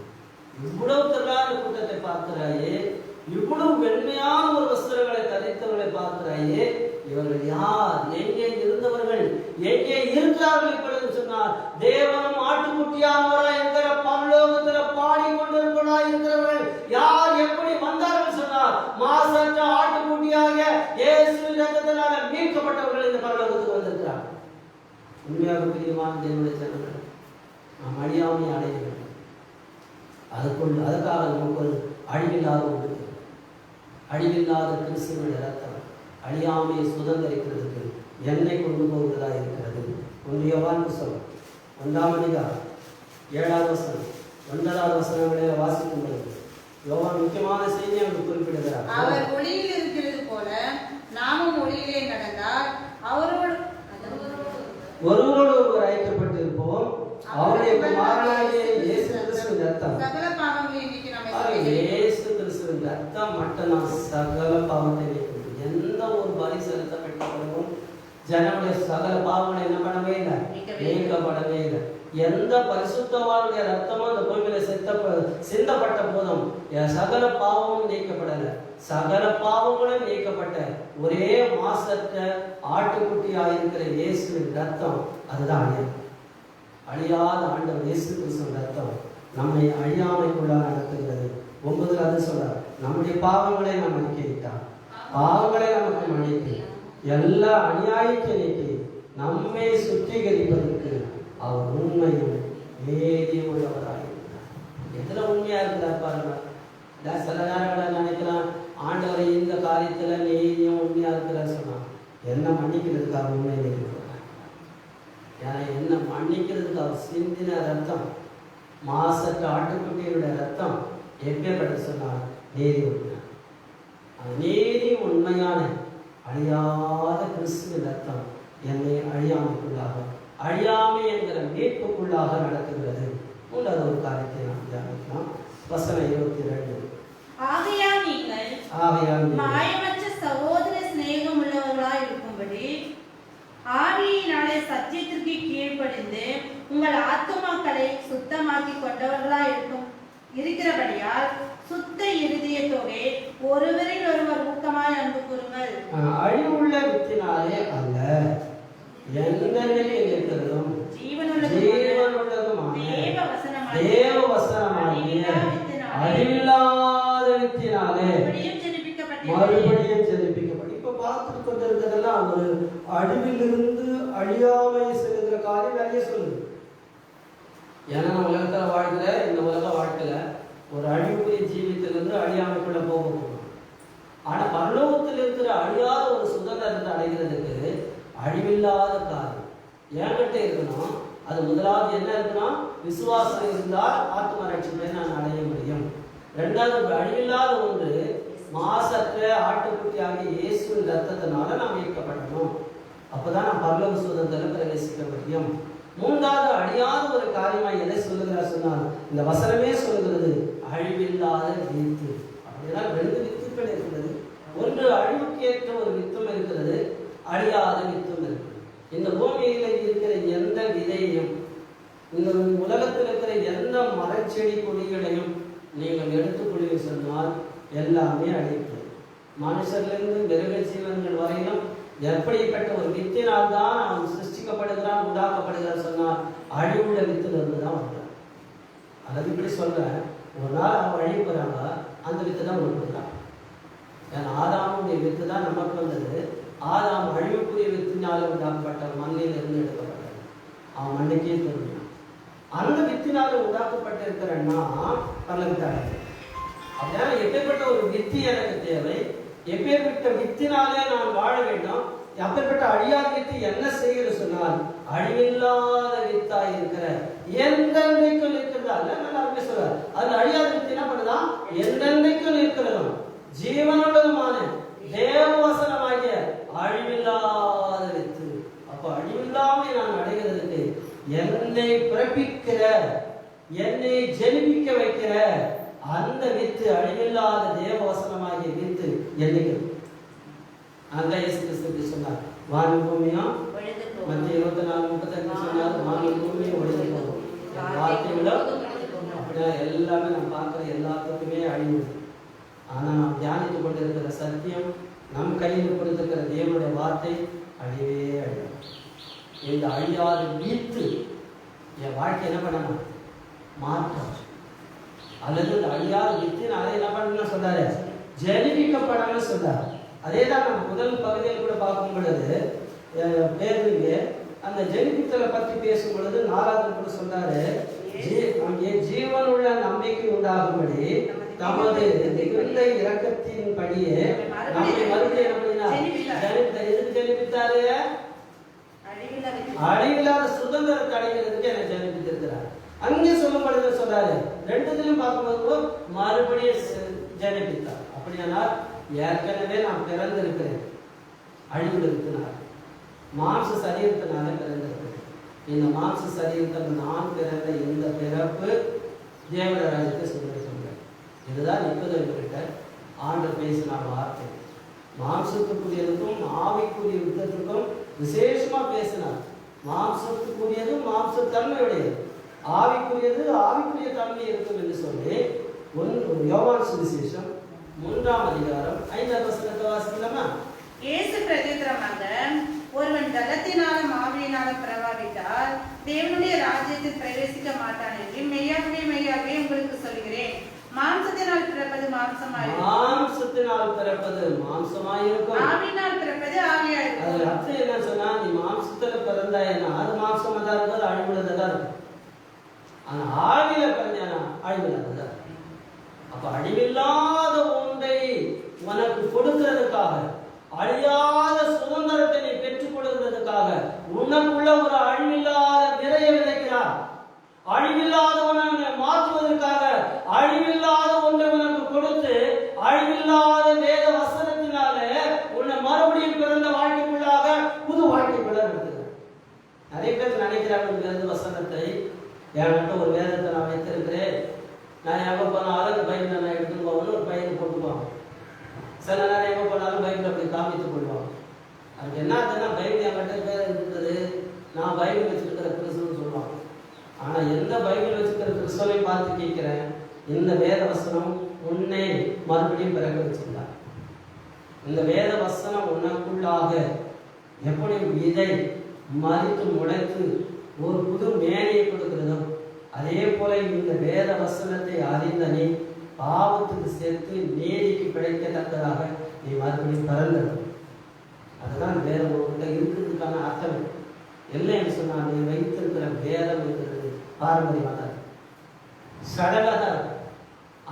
இவ்வளவு திரளான கூட்டத்தை பார்க்கிறாயே, இவ்வளவு வெண்மையான ஒரு வஸ்திரங்களை தரித்தவர்களை பார்க்கிறாயே, இவர்கள் யார், எங்கே இருந்தவர்கள், எங்கே இருக்கிறார்கள் இப்பொழுது சொன்னார். தேவனும் ஆட்டுக்குட்டியானவரா என்கிற பரலோகத்தில் பாடிக்கொண்டிருக்கிறா இருக்கிறவர்கள் யார், எப்படி வந்தார்கள் சொன்னார். மாசற்ற ஆட்டுக்குட்டியாக இயேசுவின் ரத்தத்தினால மீட்கப்பட்டவர்கள் இந்த பரலோகத்துக்கு வந்திருக்கிறார். உண்மையாக பிரியமான தேவனுடைய ஜனங்கள், நாம் அழியாமை அடைய வேண்டும். அதுக்காக நமக்கு ஒரு அழிவில்லாத ஒன்று, அழிவில்லாத கிறிஸ்துவினுடைய ரத்தம் அழியாமையை சுதந்திரிக்கிறதுக்கு என்னை கொண்டு போகிறதா இருக்கிறது. 1 யோவான் புத்தகம் 1ஆம் அதிகாரம் 7ஆவது வசனம் 9வது வசனங்களில் வாசிக்கும் பொழுது யோவான் முக்கியமான செய்தி அங்கு குறிப்பிடுகிறார். அவர் ஒளியில் இருக்கிறது போல நாமும் ஒளியிலே நடந்தால் ஒருவரோடு ஒருவர் ஐக்கியப்பட்டிருப்போம். அவருடைய குமாரனாகிய இயேசு கிறிஸ்துவின் ரத்தம், சகல பாவங்களையும் நீக்கி நம்மை இயேசு கிறிஸ்துவின் ரத்தம் மட்டும் நான் சகல பாவத்தை நீக்கும். எந்த ஒரு பலி செலுத்தப்பட்டவர்களும் ஜனங்களுடைய சகல பாவங்களை என்ன பண்ணவே இல்லை, நீக்கப்படவே இல்லை. எந்த பரிசுத்தவானுடைய ரத்தமும் அந்த பூமியில சிந்தப்பட்ட போதும் சகல பாவமும் நீக்கப்படல. சகல பாவங்களும் நீக்கப்பட்ட ஒரே மாசற்ற ஆட்டுக்குட்டியாக இருக்கிற இயேசுவின் ரத்தம், அதுதான் அழியாத ஆண்டவர் இயேசு கிறிஸ்துவின் ரத்தம் நம்மை அழியாமைக்குள்ளாக நடத்துகிறது. 9 அது சொல்றார், நம்முடைய பாவங்களை நாம் அறிக்கையிட்டார், பாவங்களை நமக்கு மன்னித்து எல்லா அநியாயத்தை நீக்கி நம்மை சுத்திகரிப்பதற்கு அவர் உண்மையும் நீதியும் உள்ளவராயிருக்கிறார். எதுல உண்மையா இருக்கிறார் பாருங்க. சில நேரங்களை நினைக்கலாம், ஆண்டவரை இந்த காரியத்துல நீதியும் உண்மையா இருக்கிறார் சொன்னா, என்ன மன்னிக்கிறதுக்காக உண்மை இருக்கிறார். ஏன்னா என்ன மன்னிக்கிறதுக்கு அவர் சிந்தின ரத்தம், மாசற்ற ஆட்டுக்குட்டியுடைய ரத்தம் எப்பேற்பட்ட சொன்னார், நீதி உண்மை. நீதி உண்மையான அழியாத கிறிஸ்துவின் ரத்தம் என்னை அழியாமைக்குள்ளாக, அழியாமை என்கிற மீட்புக்குள்ளாக நடத்துகிறது. மூன்றாவது ஒரு காரியத்தை நாம் தியானிக்கலாம். வசனம் 22. ஆகையால் நீங்கள் மாயமற்ற சகோதர சிநேகம் உள்ளவர்களாய் இருக்கும்படி ஆவியினாலே சத்தியத்திற்கு கீழ்ப்படிந்து உங்கள் ஆத்துமாக்களை சுத்தமாக்கி கொண்டவர்களாய் இருக்கிறபடியால் சுத்த இருதயத்தோடே ஒருவரில் ஒருவர் ஊக்கமாய் அன்பு கூறுங்கள். அழிவுள்ள வித்தினாலே அல்ல, எந்த நிலையில் இருக்கிறதும் ஜீவனுள்ளதுமான தேவ வசனமாகிய அழிவில்லாத வித்தினாலே மறுபடியும் ஜெனிப்பிக்கப்படும். இப்ப பார்த்து கொண்டிருக்கிறதெல்லாம் ஒரு அழிவிலிருந்து அழியாமை செல்கிற காரியம் நிறைய சொல்லுது. ஏன்னா நம்ம உலகத்துல வாழ்க்கை, இந்த உலக வாழ்க்கையில ஒரு அழிவுடைய ஜீவித்திலிருந்து அழியாமைக்குள்ள போகணும். ஆனா பரலோகத்தில் இருக்கிற அழியாத ஒரு சுதந்திரத்தை அடைகிறதுக்கு அழிவில்லாத காரியம் என்கிட்ட இருக்கணும். அது முதலாவது என்ன இருக்குன்னா, விசுவாசம் இருந்தால் ஆத்ம ரட்சிப்பை நான் அடைய முடியும். ரெண்டாவது அழிவில்லாத ஒன்று, மாசற்ற ஆட்டுக்குட்டி ஆகிய இயேசுவின் ரத்தத்தினால நாம் மீட்கப்படணும். அப்பதான் நாம் பரலோக சுதந்திரம் பிரவேசிக்க முடியும். மூன்றாவது அழியாத ஒரு காரியமாக எதை சொல்லுகிறார் சொன்னால், இந்த வசனமே சொல்லுகிறது அழிவில்லாத வித்து. அப்படின்னா ரெண்டு வித்துக்கள் இருக்கிறது. ஒன்று அழிவுக்கு ஏற்ற ஒரு வித்தும் இருக்கிறது, அழியாத வித்தும் இருக்கிறது. இந்த பூமியில இருக்கிற எந்த விதையையும், இந்த உலகத்தில் இருக்கிற எந்த மரச்செடி கொடிகளையும் நீங்கள் எடுத்துக்கொள்ள சொன்னால் எல்லாமே அழிக்கிறது. மனுஷர்லிருந்து மிருக ஜீவன்கள் வரையிலும் எப்படிப்பட்ட ஒரு வித்தினால் தான் அவன் சிருஷ்டிக்கப்படுகிறான், உண்டாக்கப்படுகிறான் சொன்னால் அழிவுள்ள வித்திலிருந்து தான் வருகிறான். அல்லது இப்படி சொல்றேன், ஒரு நாள் அவன் அழிவு போறாங்க, அந்த வித்து தான் கொடுக்குறான். ஏன்னா ஆதாமுடைய வித்து தான் நமக்கு வந்தது. ஆதாம் அழிவுக்குரிய வித்தினால உண்டாக்கப்பட்ட மண்ணில் இருந்து எடுக்கப்பட்டது. அவன் மண்ணுக்கே தெரிஞ்சான். அந்த வித்தினால உண்டாக்கப்பட்டிருக்கிறன்னா பரலோகத்தை. அப்படின்னா எப்பேற்பட்ட ஒரு வித்தி எனக்கு தேவை, எப்பேற்பட்ட வித்தினாலே நான் வாழ வேண்டும், எப்பேற்பட்ட அழியாத வித்து என்ன செய்கிறது சொன்னால் அழிவில்லாத வித்தாய் இருக்கிற எந்தெந்தைக்கும் இருக்கிறதா இல்ல, நல்லா சொல்றாரு. அது அழியாத வித்து என்ன பண்ணுதான், எந்தெந்தைக்கும் இருக்கிறதும் ஜீவனுள்ளதுமான தேவவசனமாகிய அழிவில்லாத வித்து. அப்ப அழிவில்லாமை நான் அடைகிறதுக்கு என்னை பிறப்பிக்கிற, என்னை ஜெனிப்பிக்க வைக்கிற அந்த வித்து, அழிவில்லாத தேவவசனமாகிய வித்து என்னைக்கு அங்க இயேசு கிறிஸ்து சொன்னார், வானு பூமியும் மத்திய 24:35 சொன்னார், வானு பூமியும் ஒழிந்து போகும், வார்த்தையோட. அப்படின்னா எல்லாமே நம்ம பார்க்குற எல்லாத்துக்குமே அழிவு. ஆனா நாம் தியானித்துக் கொண்டிருக்கிற சத்தியம், நம் கையில் கொடுத்திருக்கிற தேவனுடைய வார்த்தை அழிவே அழியாது. இந்த அழியாத வீட்டு என் வாழ்க்கை என்ன பண்ணணும், மாற்றம். அல்லது இந்த அழியாத வித்தின் அதை என்ன பண்ணணும்னு சொல்றாரு, ஜெனிப்பிக்கப்படணும்னு சொல்றாரு. அதே தான் நம்ம முதல் பகுதியில் கூட பார்க்கும் பொழுது பேருங்க அந்த ஜெனிப்பித்தலை பற்றி பேசும் பொழுது 4வது கூட சொன்னாரு, அங்கே ஜீவனுள்ள நம்பிக்கை உண்டாகும்படி தமது மிகுந்த இரக்கத்தின் படியே நம்மை மறுபடியும் என்ன பண்ணினார், எதுக்கு ஜெனிப்பித்தாரு, அழிவில்லாத சுதந்திரத்தை அடைகிறதுக்கு என்ன ஜெனிப்பித்திருக்கிறார். அங்கே சொல்லும் பொழுது சொல்றாரு, ரெண்டுத்திலும் பார்க்கும்போது மறுபடியும் ஜெனிப்பித்தார். அப்படியானால் ஏற்கனவே நான் பிறந்திருக்கிறேன், அழிவில் இருக்கிறார், மாம்ச சரீரத்தினால பிறந்திருக்கிறேன். இந்த மாம்ச சரீரத்தில் நான் பிறந்த இந்த பிறப்பு தேவனுடைய ராஜ்யத்தை சொல்றேன். இதுதான் நிக்கோதேமுகிட்ட ஆண்டவர் பேசின வார்த்தை. மாம்சத்துக்குரியதுக்கும் ஆவிக்குரிய யுத்தத்துக்கும் விசேஷமா பேசினார். மாம்சத்துக்குரியதும் மாம்ச தன்மையுடையது, ஆவிக்குரியது ஆவிக்குரிய தன்மை இருக்கும் என்று சொல்லி யோவான் சுவிசேஷம் 3ஆம் அதிகாரம் 5ஆம் வசனத்தை வாசிக்கலாமா? இயேசு பிரதியுத்தரமாக, ஒருவன் பலத்தினாலும் ஆவியினாலும் பிறவாவிட்டால் தேவனுடைய ராஜ்யத்தில் பிரவேசிக்க மாட்டான் என்று மெய்யாகவே மெய்யாகவே உங்களுக்கு சொல்கிறேன். மாம்சத்தினால் பிறப்பது மாம்சமாயிருக்கும், மாம்சத்தினால் பிறப்பது மாம்சமாயிருக்கும், ஆவியினால் பிறப்பது ஆவியாயிருக்கும். அது அர்த்தம் என்ன சொன்னா, நீ மாம்சத்துல பிறந்தாயன்னா அது மாம்சமா தான் இருக்கும், அழிவுள்ளதா இருக்கும். ஆனா ஆவியில பிறந்தானா அழிவுள்ளதா. அப்ப அழிவில்லாத ஒன்றை உனக்கு கொடுக்கிறதுக்காக, அழியாத சுதந்திரத்தை நீ பெற்றுக் கொடுக்கிறதுக்காக உனக்குள்ள ஒரு அழிவில்லாத விதையை விதைக்கிறார். அழிவில்லாதவனை மாற்றுவதற்காக அழிவில்லாத ஒன்றை உனக்கு கொடுத்து அழிவில்லாத வேத வசனத்தினாலே உன்னை மறுபடியும் பிறந்த வாழ்க்கைக்குள்ளாக புது வாழ்க்கைக்குள்ள நடத்துகிறார். நிறைய பேர் நினைக்கிறாங்க, வேத வசனத்தை என்கிட்ட ஒரு வேதத்தை நான் வைத்திருக்கிறேன், நான் எங்கே போனாலும் அந்த பைபிளை நான் எடுத்துன்னு போகணும், ஒரு பையனை போட்டுக்குவாங்க. சில நேரம் எங்கே போனாலும் பைபிள் அப்படி காமித்து கொள்வாங்க. அதுக்கு என்னன்னா, பைபிள் என்கிட்ட பேர் இருக்குது, நான் பைபிள் வச்சுருக்கிற கிறிஸ்துன்னு சொல்லுவாங்க. ஆனால் எந்த பைபிள் வச்சுக்கிற கிறிஸ்துவை பார்த்து கேட்கிறேன், இந்த வேத வசனம் உன்னை மறுபடியும் பிறக்க வச்சிருந்தார். இந்த வேத வசனம் உனக்குள்ளாக எப்படி விதை மறித்து முளைத்து ஒரு புது மேனியை கொடுக்கிறதோ அதே போல இந்த வேத வசனத்தை அறிந்த நீ பாவத்துக்கு சேர்த்து நீதிக்கு பிழைக்கத்தக்கதாக நீ மறுபடியும் பிறந்தது. அதுதான் வேதம் உங்கள்கிட்ட இருக்கிறதுக்கான அர்த்தம். இல்லைன்னு சொன்னால் நீ வைத்திருக்கிற வேதம் இருக்கிறது பாரம்பரியமாக சடலாக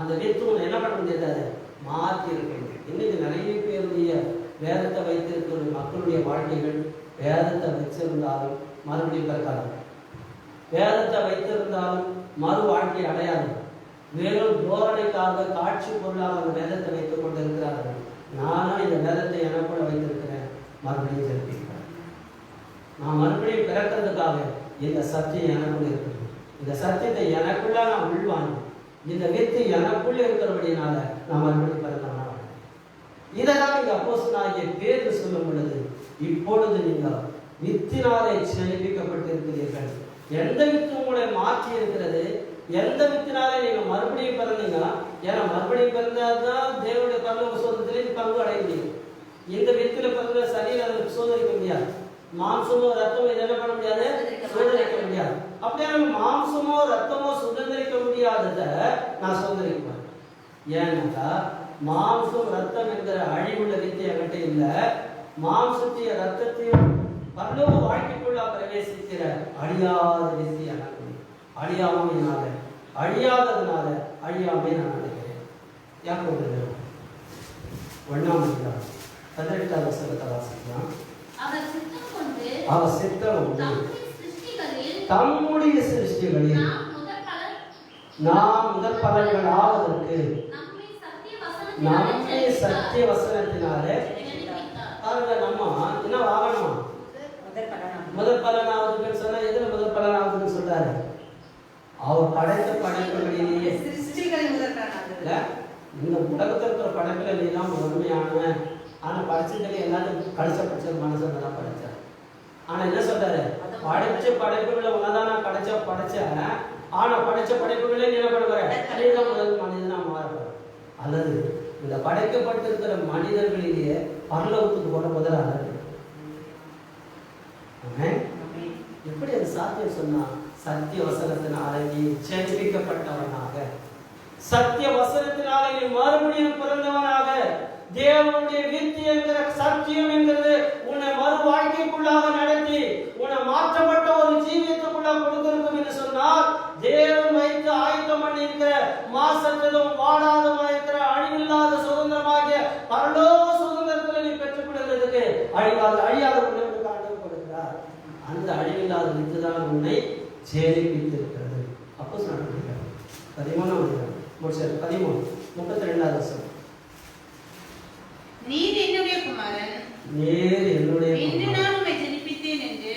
அந்த வித்து என்ன பண்ண முடியாது, மாற்றி இருக்க முடியும். இன்னைக்கு நிறைய பேருடைய வேதத்தை வைத்திருக்கிற மக்களுடைய வாழ்க்கைகள் வேதத்தை வச்சிருந்தாலும் மறுபடியும் பிறக்காது, வேதத்தை வைத்திருந்தாலும் மறு வாழ்க்கை அடையாது. வெறும் தோரணைக்காக காட்சி பொருளாக அந்த வேதத்தை வைத்துக் கொண்டிருக்கிறார்கள். நானும் இந்த வேதத்தை எனக்குள்ள வைத்திருக்கிறேன், மறுபடியும் தெரிவிக்கிறேன். நான் மறுபடியும் பிறக்கிறதுக்காக இந்த சத்தியம் எனக்குள்ள இருக்குது. இந்த சத்தியத்தை எனக்குள்ள நான் உள்வாங்க, இந்த வித்து எனக்குள்ள இருக்கிறபடினால நான் மறுபடியும் பிறந்தவனா. இதைதான் நீங்க அப்போஸ்தலனாகிய பேதுரு சொல்லும் பொழுது, இப்பொழுது நீங்கள் வித்தினாலே செழிப்பிக்கப்பட்டிருக்கிறீர்கள். எந்த வித்து உங்களை மாற்றி இருக்கிறது, எந்த வித்தினாலே நீங்க மறுபடியும் பிறந்தீங்க. ஏன்னா மறுபடியும் பிறந்தாதான் தேவனுடைய பரலோக சோதனத்திலே பங்கு அடைய முடியும். இந்த வித்துல பிறந்த சரீரம் அதை சோதரிக்க முடியாது. மாம்சமோ ரத்தமோ இதை என்ன பண்ண முடியாது, சோதரிக்க முடியாது. அப்படியே மாம்சமோ ரத்தமோ சுதந்திரிக்க முடியாததை நான் சோதரிப்பேன். ஏன்னாக்கா மாம்சம் ரத்தம் என்கிற அழிவுள்ள வித்தை என்கிட்ட இல்லை. மாம்சத்தையும் ரத்தத்தையும் பரலோக வாழ்க்கைக்குள்ள பிரவேசிக்கிற அழியாத வித்தை எனக்கு அழியாமையினால அழியாததுனால அழியாமை நான் நினைக்கிறேன். யாக்கோபு 1:18 வசனத்தை வாசிக்கலாம். அவர் சித்தம் கொண்டு தம்முடைய சிருஷ்டிகளில் நாம் முதற் பலன்கள் ஆவதற்கு நம்மை சத்திய வசனத்தினாலே பாருங்க. நம்ம என்ன ஆகணுமா, முதற் பலனாவதுன்னு சொன்னா எதுல முதற் பலனாவதுன்னு சொல்றாரு, அவர் படைத்த படைப்புகளிலேயே இந்த உலகத்தில் இருக்கிற படைப்புல நீ தான் முதன்மையானவன். ஆனா படிச்சதுல எல்லாத்தையும் கடைச படிச்ச மனசை தான் படைச்சார். ஆனா என்ன சொல்றாரு, படைச்ச படைப்புகளை உன்னதான் நான் படைச்சேன். ஆனா படைச்ச படைப்புகளே நீ என்ன பண்ணுற, நீதான் முதல் மனிதனா மாறுற. அல்லது இந்த படைக்கப்பட்டிருக்கிற மனிதர்களிலேயே பரலோகத்துக்கு போன முதலாளர். எப்படி அது சாத்தியம் சொன்னா, சத்திய வசனத்தினால நீ ஜெனிப்பிக்கப்பட்டவனாக, சத்திய வசனத்தினால நீ மறுபடியும் பிறந்தவனாக, தேவனுடைய வித்து என்கிற சத்தியம் என்கிறது உன்னை மறு வாழ்க்கைக்குள்ளாக நடத்தி உன்னை மாற்றப்பட்ட ஒரு ஜீவியத்துக்குள்ளாக கொடுத்திருக்கும் என்று சொன்னால், தேவன் வைத்து ஆயத்தம் பண்ணி இருக்கிற மாசற்றதும் வாடாதமா இருக்கிற அழிவில்லாத சுதந்திரமாகிய பரலோக சுதந்திரத்தில் நீ பெற்றுக் கொள்கிறதுக்கு அழியாத உணவுக்கு ஆண்டவர் கொடுக்கிறார். அந்த அழிவில்லாத வித்து தான் உன்னை ஜெயிப்பித்திருக்கிறது. அப்போ சொல்ல 13:32 வருஷம். நீர் என்னுடைய குமாரன், நீர் என்னுடைய இன்று நான் உம்மை ஜெனிப்பித்தேன் என்று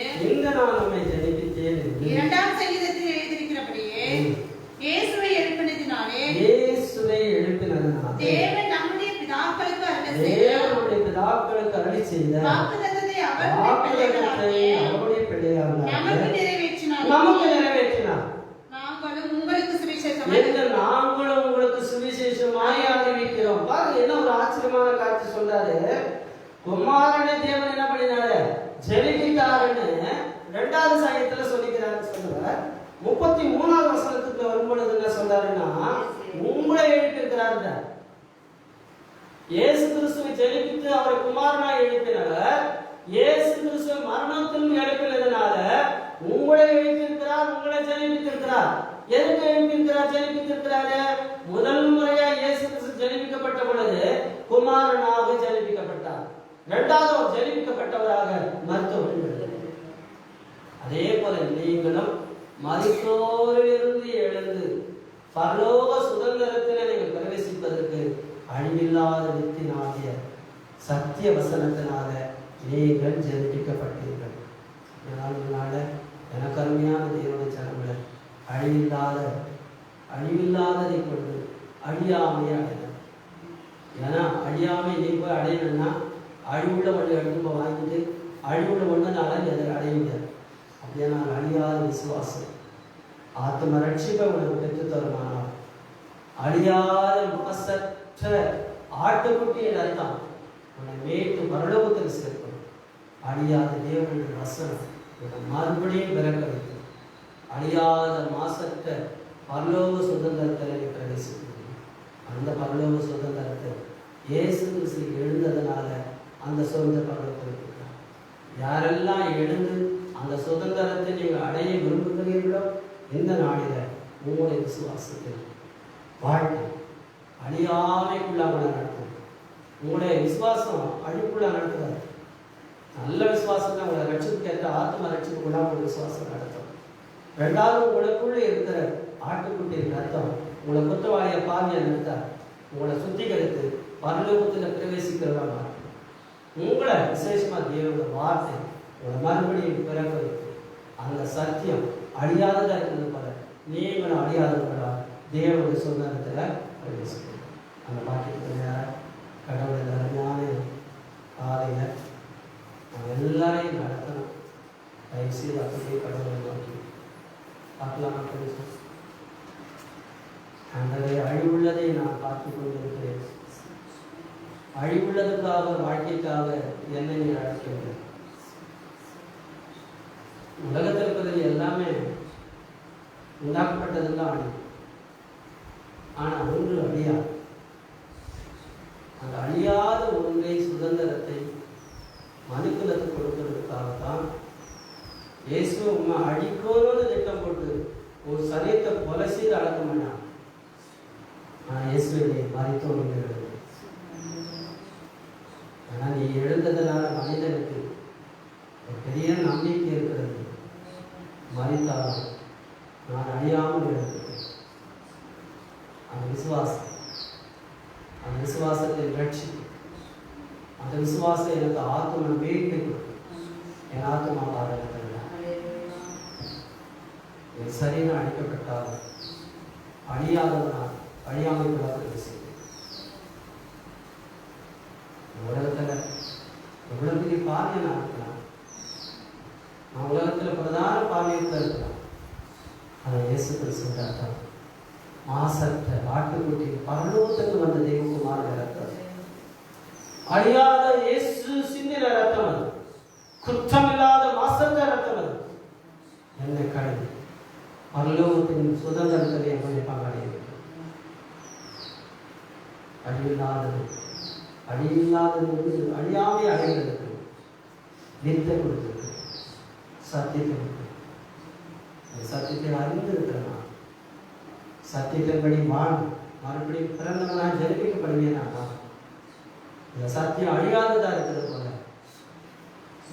இரண்டாம் சங்கீதத்தில் எழுதியிருக்கிறபடியே இயேசுவை எழுப்பினதினாலே தேவன் நம்முடைய பிதாக்களுக்கு அருளி செய்த வாக்குத்தத்தத்தை அவருடைய பிள்ளைகளாகிய நமக்கு நிறைவேற்றினார். நாங்களும் உங்களுக்கு சுவிசேஷமாய் அறிவிக்கிறோம். பாருங்க என்ன ஒரு ஆச்சரியமான காட்சி சொல்றாரு. குமாரனை தேவன் என்ன பண்ணினாரு, ஜெனிப்பித்தாருன்னு 2வது சங்கீதத்துல சொல்லிக்கிறாரு. சொல்றார் 33வது வசனத்துக்கு வரும்பொழுது என்ன சொல்றாருன்னா, உங்களை எழுப்பியிருக்கிறார். இயேசு கிறிஸ்துவை ஜெனிப்பித்து அவரை குமாரனாய் எழுப்பினார். இயேசு கிறிஸ்துவை மரணத்திலும் எழுப்பினதுனால உங்களை எழுப்பியிருக்கிறார், உங்களை ஜெனிப்பித்திருக்கிறார். எதுக்கு எழுப்பியிருக்கிறார், ஜெனிப்பித்திருக்கிறாரு? முதல் முறையா இயேசு கிறிஸ்து ஜெனிப்பிக்கப்பட்ட பொழுது குமாரனாக ஜெனிப்பிக்கப்பட்டார். 2வது அவர் ஜெனிப்பிக்கப்பட்டவராக மருத்துவர்கள். அதே போல நீங்களும் மரித்தோரிலிருந்து எழுந்து பரலோக சுதந்திரத்தில் நீங்கள் பிரவேசிப்பதற்கு அழிவில்லாத வித்தினாகிய சத்திய வசனத்தினால நீங்கள் ஜெனிப்பிக்கப்பட்டீர்கள். இதனால எனக்கு அருமையான தேவனுடைய ஜனங்களை அழிவில்லாததை கொண்டு அழியாமையை அடையணும். ஏன்னா அழியாமை நீ போய் அடையணும்னா அழிவுள்ள ஒன்று எடுத்து வாங்கிட்டு அழிவுள்ள ஒன்றுனால நீ அதை அடைய முடியாது. அப்படியே நான் அழியாத விசுவாசம் ஆத்ம ரட்சிப்பை உனக்கு பெற்று தருமானால் அழியாத மாசற்ற ஆட்டுக்குட்டியின் ரத்தம் உன்னை மீட்டு பரலோகத்தில் சேர்க்கும். அழியாத தேவனுடைய வசனம் உன்னை மறுபடியும் பிறக்க வைக்கும். அழியாத மாசற்ற பரலோக சுதந்திரத்தில் பிரவேசிக்க முடியும். அந்த பரலோக சுதந்திரத்தை இயேசு கிறிஸ்து எழுந்ததுனால அந்த சுதந்திர பரலோகத்தில் இருக்கிறார். யாரெல்லாம் எழுந்து அந்த சுதந்திரத்தை நீங்கள் அடைய விரும்புகிறீர்களோ இந்த நாளில் உங்களுடைய விசுவாசத்தில் வாழ்க்கை அழியாமைக்குள்ளாக நடக்கும். உங்களுடைய விசுவாசம் அழிப்புள்ள நடத்துவார். நல்ல விசுவாசம் தான் உங்களை ரட்சிப்பு கேட்ட ஆத்ம ரட்சிப்புக்குள்ளா உங்களுடைய விசுவாசம் நடத்தும். ரெண்டாவது, உங்களுக்குள்ளே இருக்கிற ஆட்டுக்குட்டியின் ரத்தம் உங்களை குற்றவாளியை பாவியை நிறுத்தார். உங்களை சுத்திகரித்து பரலோகத்தில் பிரவேசிக்கிறதா மாற்றும். உங்களை விசேஷமா தேவனுடைய வார்த்தை உங்களை மறுபடியும் பிறக்க வைக்கும். அந்த சத்தியம் அழியாததா இருக்கிறது போல நீங்களும் அழியாதவர்களா தேவனுடைய சுதந்திரத்தில் பிரவேசிக்கும். அந்த பாக்கியத்தில் கடவுள் அருமையான காலையில் நம்ம எல்லாரையும் நடத்தணும். தயவுசெய்து அப்படியே கடவுளை நோக்கி பார்க்கலாமா? கொஞ்சம் அந்த அழிவுள்ளதை நான் பார்த்து கொண்டிருக்கிறேன். அழிவுள்ளதுக்காக வாழ்க்கைக்காக என்னை நீ அழைக்கின்றேன். உலகத்தில் இருக்கிறது எல்லாமே உண்டாக்கப்பட்டதெல்லாம் அழிவு. ஆனால் ஒன்று அழியாது. அந்த அழியாத ஒன்றை சுதந்திரத்தை மனுக்குலத்துக்கு கொடுப்பதற்காகத்தான் இயேசு உண்மை அழிக்கணும்னு திட்டம் போட்டு ஒரு சரீரத்தை கொலை செய்து அடக்க மாட்டான். ஆனால் இயேசுவை மறித்தோம் எழுது. ஆனால் நீ எழுந்ததுனால மனிதனுக்கு ஒரு பெரிய நம்பிக்கை இருக்கிறது. மறித்தாலும் நான் அழியாமல் எழுதுகிறேன். அந்த விசுவாசம், அந்த விசுவாசத்தை ரட்சிக்கும். அந்த விசுவாசம் எனக்கு ஆத்ம நம்பிக்கை கொடுக்கும். என் ஆத்மா பாதகத்தில் என் சரீரம் அழிக்கப்பட்டாலும் அழியாதவனால் அழியாமைக்குள்ளாக செய்வேன். உலகத்தில் எவ்வளவு பெரிய பாவியை நான் இருக்கலாம். நான் உலகத்தில் பிரதான பாவியத்தில் இருக்கலாம். அதை இயேசு கிறிஸ்து ரத்தம் மாசற்ற ஆட்டுக்குட்டி பரலோகத்துக்கு வந்த தெய்வகுமார ரத்தம், அழியாத இயேசு சிந்தின ரத்தம், அது குற்றமில்லாத மாசற்ற ரத்தம். அது என்னை கடந்து பரலோகத்தின் சுதந்திரத்தில் என்னை பங்காளிய அழிவில்லாதது, அழியில்லாதது அழியாமை அடைகிறதுக்கு நித்தை கொடுத்திருக்கு, சத்தியத்தை கொடுத்து சத்தியத்தை அறிந்திருக்கிறேன். சத்தியத்தின்படி வாழ் மறுபடியும் பிறந்தவனா ஜெனிப்பிக்கப்படுவேனா? இந்த சத்தியம் அழியாததா இருக்கிறது போல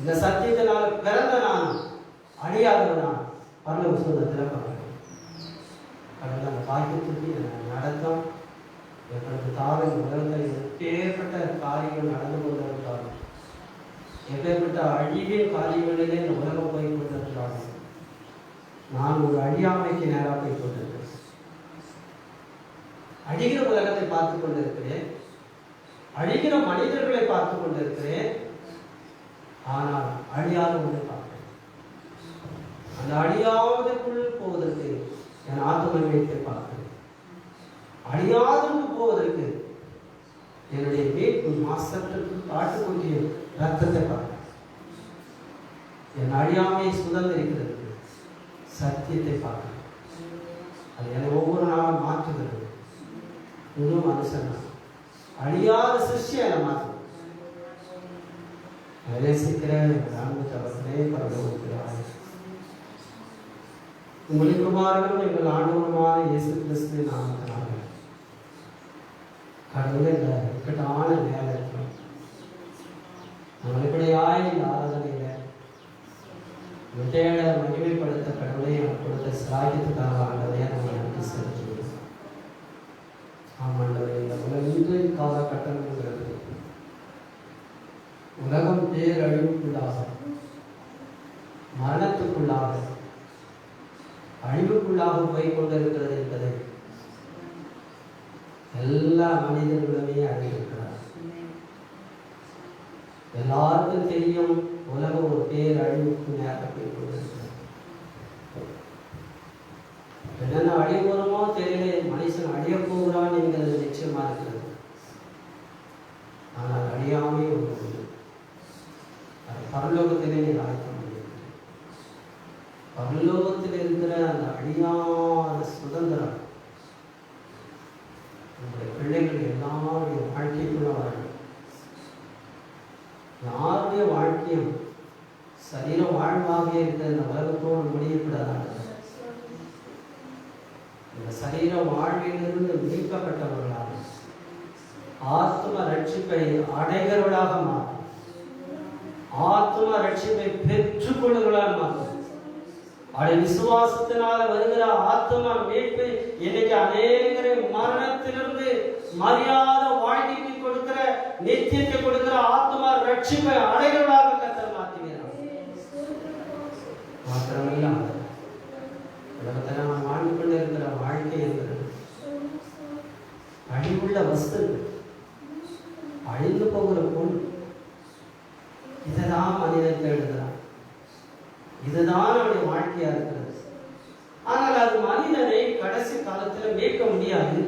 இந்த சத்தியத்தினால பிறந்த நான் அழியாதவனா பரலோக சுதந்திரத்தில் பார்க்கிறேன். கடந்த அந்த பாக்கியத்துக்கு நடத்தம் எங்களுக்கு தாவின் உலகத்தில் எப்பேற்பட்ட காரியங்கள் நடந்து கொண்டிருந்தாலும், எப்பேற்பட்ட அழிவின் காரியங்களிலே இந்த உலகம் போய் கொண்டிருந்தாலும், நான் ஒரு அழியாமைக்கு நேராக போய் கொண்டிருக்கிறேன். அழிகிற உலகத்தை பார்த்து கொண்டிருக்கிறேன், அழிகிற மனிதர்களை பார்த்து கொண்டிருக்கிறேன். ஆனால் அழியாத ஒன்றை பார்க்கிறேன். அந்த அழியாவதற்குள் போவதற்கு என் ஆத்மத்தை பார்க்கிறேன். அழியாதற்கு போவதற்கு என்னுடைய மீட்பு மாசத்திற்கு காட்டுக்குரிய ரத்தத்தை பார்க்கிறேன். என் அழியாமையை சுதந்திரிக்கிறது சத்தியத்தை பார்க்கிறேன். அது என்னை ஒவ்வொரு நாளும் மாற்றுகிறது. முழு மனுஷன் அழியாத சிருஷ்டியை என்னை மாற்றும். நேசிக்கிற அன்பு தவத்திலே பரலோகத்திலே உங்களின் குமாரனும் எங்கள் ஆண்டவருமான இயேசு கிறிஸ்துவின் நாமத்தினால கடவுளே இந்த இக்கட்டான நேரத்தில் நாங்கள் இப்படியாய் இந்த ஆராதனையில விட்டையிட மகிமைப்படுத்த கடவுளை எனக்கு கொடுத்த சிலாகியத்துக்காக ஆண்டவரையே நம்ம நன்றி செலுத்துகிறோம். ஆமாண்டவரே, இந்த இன்றைய காலகட்டங்கிறது உலகம் பேரழிவுக்குள்ளாக, மரணத்துக்குள்ளாக, அழிவுக்குள்ளாக போய் கொண்டிருக்கிறது என்பதை எல்லா மனிதர்களுமே அறிந்திருக்கிறார். எல்லாருக்கும் தெரியும் உலகம் ஒரு பேரழிவுக்கு நேராக போய் கொண்டிருக்கிறது. என்னென்ன அழிவு வருமோ தெரியல, மனுஷன் அழிய போகிறான் அழியாத சுதந்திரம் நம்முடைய பிள்ளைகள் எல்லாருடைய வாழ்க்கைக்குள்ள வரணும். யாருடைய வாழ்க்கையும் சரீர வாழ்வாக இருக்கிற இந்த உலகத்தோடு முடியக்கூடாது. இந்த சரீர வாழ்விலிருந்து மீட்கப்பட்டவர்களாக ஆத்ம ரட்சிப்பை அடைகிறவர்களாக மாறும். ஆத்ம ரட்சிப்பை பெற்றுக் கொள்ளுகளால் மாறும். அப்படி விசுவாசத்தினால வருகிற ஆத்ம மீட்பை இன்னைக்கு அநேகரை மரணத்திலிருந்து மரியாத வாழ்க்கைக்கு கொடுக்கிற நித்தியத்தை கொடுக்கிற ஆத்ம ரட்சிப்பை அடைகிறவர்களாக கர்த்தர் மாற்றுகிறார். மாத்திரமல்ல, உலகத்தில் நாம் வாழ்ந்து கொண்டு இருக்கிற வாழ்க்கை என்பது அழிவுள்ள வஸ்து, அழிந்து போகிற பொருள். இதைதான் மனிதன் தேடுகிறான். இதுதான் அவனுடைய வாழ்க்கையா இருக்கிறது. ஆனால் அது மனிதனை கடைசி காலத்தில் மீட்க முடியாது,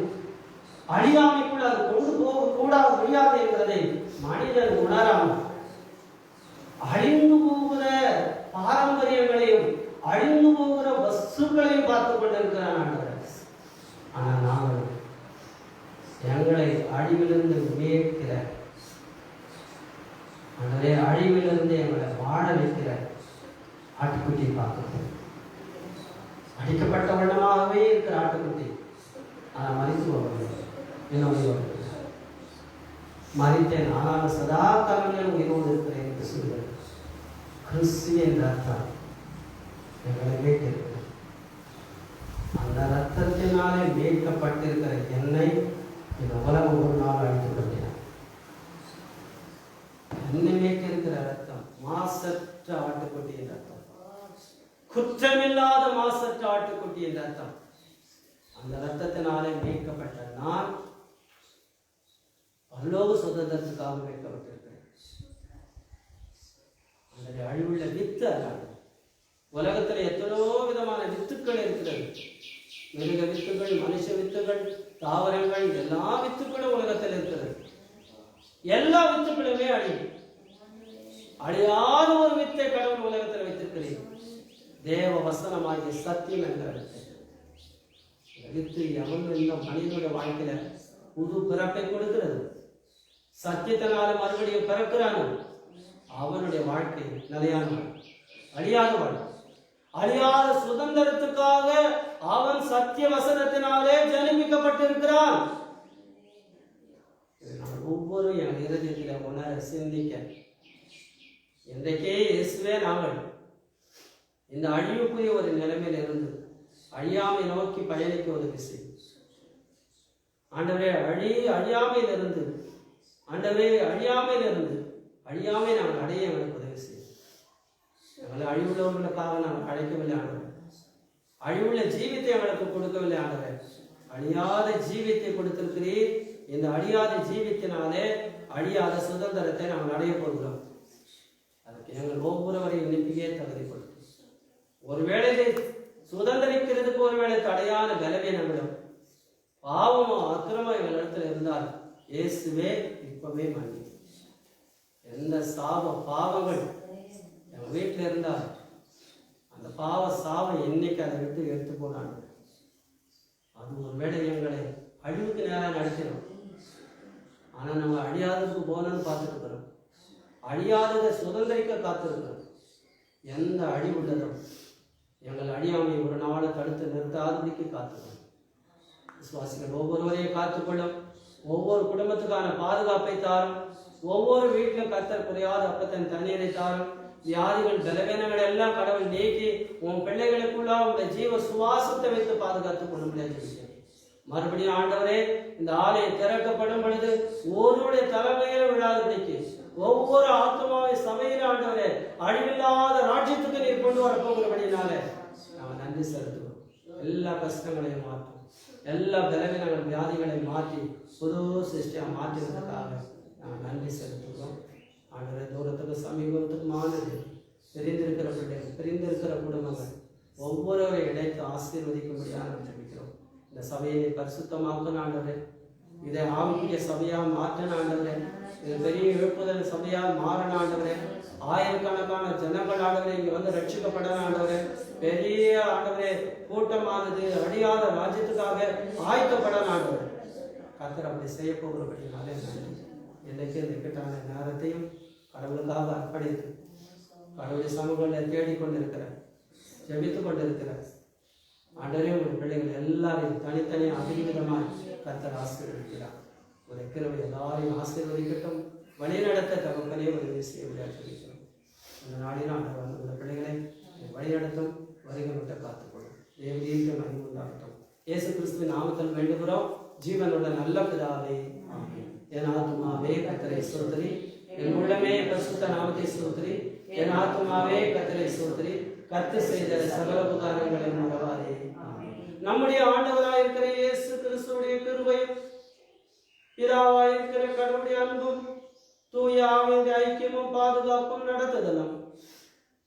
அழியாமைக்குள் அது கொண்டு போக முடியாது என்பதை மனிதன் உணராமல் அழிந்து போகிற பாரம்பரியங்களையும் அழிந்து போகிற வஸ்துக்களையும் பார்த்து கொண்டிருக்கிறான். ஆனால் நாங்கள் எங்களை அழிவிலிருந்து மீட்கிற, அதே அழிவிலிருந்து எங்களை வாழ வைக்கிற ஆட்டுக்குட்டி பார்க்கிறோம். அடிக்கப்பட்ட வண்ணமாகவே இருக்கிற ஆட்டுக்குட்டி, ஆனால் மறித்து போவது இன்னும் மறித்தேன், ஆனால் சதா காலங்களில் உயிரோடு இருக்கிறேன் என்று சொல்லுங்கள். கிறிஸ்து என்ற அர்த்தம் எங்களை மீட்டிருக்கிறது. அந்த ரத்தத்தினாலே மீட்கப்பட்டிருக்கிற என்னை இந்த உலகம் ஒரு நாள் அழித்துக் கொண்டேன். என்னை மீட்டிருக்கிற ரத்தம் மாசற்ற ஆட்டுக்குட்டியின் ரத்தம், குற்றமில்லாத மாசற்ற ஆட்டுக்குட்டியின் ரத்தம். அந்த ரத்தத்தினாலே மீட்கப்பட்ட நான் பரலோக சுதந்திரத்துக்காக மீட்கப்பட்டிருக்கிறேன். அந்த அழிவுள்ள வித்து அல்லாது. உலகத்தில் எத்தனையோ விதமான வித்துக்கள் இருக்கிறது. மிருக வித்துகள், மனுஷ வித்துகள், தாவரங்கள், எல்லா வித்துக்களும் உலகத்தில் இருக்கிறது. எல்லா வித்துக்களுமே அழியும். அழியாத ஒரு வித்தை கடவுள் உலகத்தில் வைத்திருக்கிறேன். தேவ வசனமாகிய சத்தியம் என்ற வித்து எவன் இந்த மனிதனுடைய வாழ்க்கையில புது பிறப்பை கொடுக்கிறது. சத்தியத்தினால மறுபடியும் பிறக்கிறான். அவனுடைய வாழ்க்கை நிலையான அழியாத வாழ்க்கை. அழியாத சுதந்திரத்துக்காக அவன் சத்திய வசனத்தினாலே ஜனிப்பிக்கப்பட்டிருக்கிறான். ஒவ்வொரு என் இருதயத்தில உணர சிந்திக்க, இன்றைக்கே இயேசுவே நாங்கள் இந்த அழிவுக்குரிய ஒரு நிலைமையில இருந்து அழியாமை நோக்கி பயணிக்க உதவி செய்யும் ஆண்டவரே. அழியாமையிலிருந்து ஆண்டவரே, அழியாமையிலிருந்து அழியாமை நாங்கள் அடைய எங்களுக்கு உதவி செய்யும். எங்களை அழிவுள்ளவர்களுக்காக நாங்கள் அழைக்கவில்லை ஆண்டவர். அழிவுள்ள ஜீவித்தை எங்களுக்கு கொடுக்கவில்லை ஆண்டவர். அழியாத ஜீவித்தை கொடுத்திருக்கிறீர். இந்த அழியாத ஜீவித்தினாலே அழியாத சுதந்திரத்தை நாங்கள் அடைய போகிறோம். அதுக்கு எங்கள் ஒவ்வொருவரையும் இன்னைக்கே தகுதிப்படுத்தும். ஒருவேளை சுதந்திரிக்கிறதுக்கு ஒருவேளை தடையான பலவீனங்களும் பாவமோ அக்கிரமோ எங்கள் இடத்துல இருந்தால் இயேசுவே இப்பவே மன்னி. எந்த பாவங்கள் எங்க வீட்டில் இருந்தால் அந்த பாவ சாவை என்னைக்கு அதை விட்டு எடுத்து போனாங்க. அது ஒருவேளை எங்களை அழிவுக்கு நேரம் நடத்தினோம். ஆனா நம்ம அழியாததுக்கு போனோம்னு பார்த்துட்டு இருக்கிறோம். அழியாததை சுதந்திரிக்க காத்திருக்கிறோம். எந்த அழிவுள்ளதோ எங்கள் அழியாமை ஒரு நாளை தடுத்து நிறுத்தாதபடிக்கு காத்துக்கணும். விசுவாசிகள் ஒவ்வொருவரையும் காத்துக்கொள்ளும். ஒவ்வொரு குடும்பத்துக்கான பாதுகாப்பை தாரும். ஒவ்வொரு வீட்டிலும் கர்த்தர் குறையாத அப்பத்தின் தண்ணீரை தாரும். வியாதிகள், பலவீனங்கள் எல்லாம் கடவுள் நீக்கி உன் பிள்ளைகளுக்குள்ள உங்களுடைய ஜீவ சுவாசத்தை வைத்து பாதுகாத்துக் கொள்ள முடியாது. மறுபடியும் ஆண்டவரே, இந்த ஆலயம் திறக்கப்படும் பொழுது ஒருவருடைய தலைமையில விழாதபடிக்கு ஒவ்வொரு ஆத்மாவை சபையில் ஆண்டவரே அழிவில்லாத ராஜ்யத்துக்கு நீர் கொண்டு வரப்போகிறபடினால நாங்கள் நன்றி செலுத்துவோம். எல்லா கஷ்டங்களையும் மாற்றும், எல்லா பலவீனங்கள் வியாதிகளை மாற்றி புது சிருஷ்டியா மாற்றுவதற்காக நாங்கள் நன்றி செலுத்துகிறோம். ஆண்டவரே, தூரத்துக்கு சமீபத்துக்குமானது பிரிந்திருக்கிற பிள்ளைகள், பிரிந்திருக்கிற குடும்பங்கள் ஒவ்வொருவரை இணைத்து ஆசீர்வதிக்கும்படியாக நாம் ஜெபிக்கிறோம். இந்த சபையை பரிசுத்தமாக்க ஆண்டவரே, இதை ஆவிக்குரிய சபையாக மாற்ற ஆண்டவரே, இது பெரிய எழுப்புதல் சபையாக மாறின ஆண்டவரே, ஆயிரக்கணக்கான ஜனங்கள் ஆண்டவரே இங்கே வந்து ரட்சிக்கப்பட ஆண்டவரே, பெரிய ஆண்டவரே கூட்டமானது அழியாத ராஜ்யத்துக்காக ஆயத்தப்பட ஆண்டவர் கர்த்தர் அப்படி செய்ய போகிறபடினாலே இன்றைக்கு இந்த இக்கட்டான நேரத்தையும் கடவுளுக்காக அர்ப்பணித்து கடவுளை சமூகங்களை தேடிக்கொண்டிருக்கிறார், ஜெபித்துக் கொண்டிருக்கிறார். ஆண்டவரே உங்கள் பிள்ளைகள் எல்லாரையும் தனித்தனி அபிவிதமாய் கர்த்தர் ஆசீர்வதிக்கிறார். ஒரு கிருபை எல்லாரையும் ஆசீர்வதிக்கட்டும். வழிநடத்த தகப்பனே உதவி செய்ய விளையாட்டிருக்கிறோம். இந்த நாளில் ஆண்டவர் வந்து உங்கள் பிள்ளைகளை வழிநடத்தும், வருகை விட்டு காத்துக்கொள்ளும். தேவதீர்க்க மகிமை உண்டாகட்டும். இயேசு கிறிஸ்துவின் நாமத்தில் வேண்டுகிறோம் ஜீவனுள்ள நல்ல பிதாவே, ஆமென். என் ஆத்துமாவே கர்த்தரை ஸ்தோத்திரி, என் உள்ளமே பரிசுத்த நாமத்தை ஸ்தோத்திரி. என் ஆத்துமாவே கர்த்தரை ஸ்தோத்திரி, கர்த்தர் செய்த சகல உபகாரங்களை மறவாதே. நம்முடைய ஆண்டவராய் இருக்கிற இயேசு கிறிஸ்துவுடைய கிருபையும் பிதாவாய் இருக்கிற கடவுளுடைய அன்பும் தூய ஆவியின் ஐக்கியமும் பாதுகாப்பும் நடத்துதலும்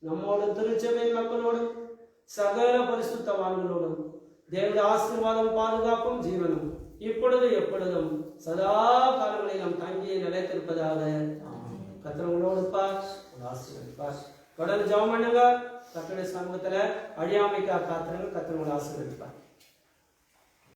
நம்மோடு திருச்சபை மக்களோடும் சகல பரிசுத்தவான்களோடும் தேவனுடைய ஆசீர்வாதம் பாதுகாப்பும் ஜீவனும் இப்பொழுது எப்பொழுதும் சதா காலங்களிலும் தங்கி நிலைத்திருப்பதாக. கர்த்தர் உங்களோடு ஆசீர்வதிப்பார். தொடர்ந்து ஜெபம் பண்ணுங்க. கர்த்தருடைய சமூகத்துல அழியாமைக்காக காத்திருங்க. கர்த்தர் உங்களை ஆசீர்வதிப்பார்.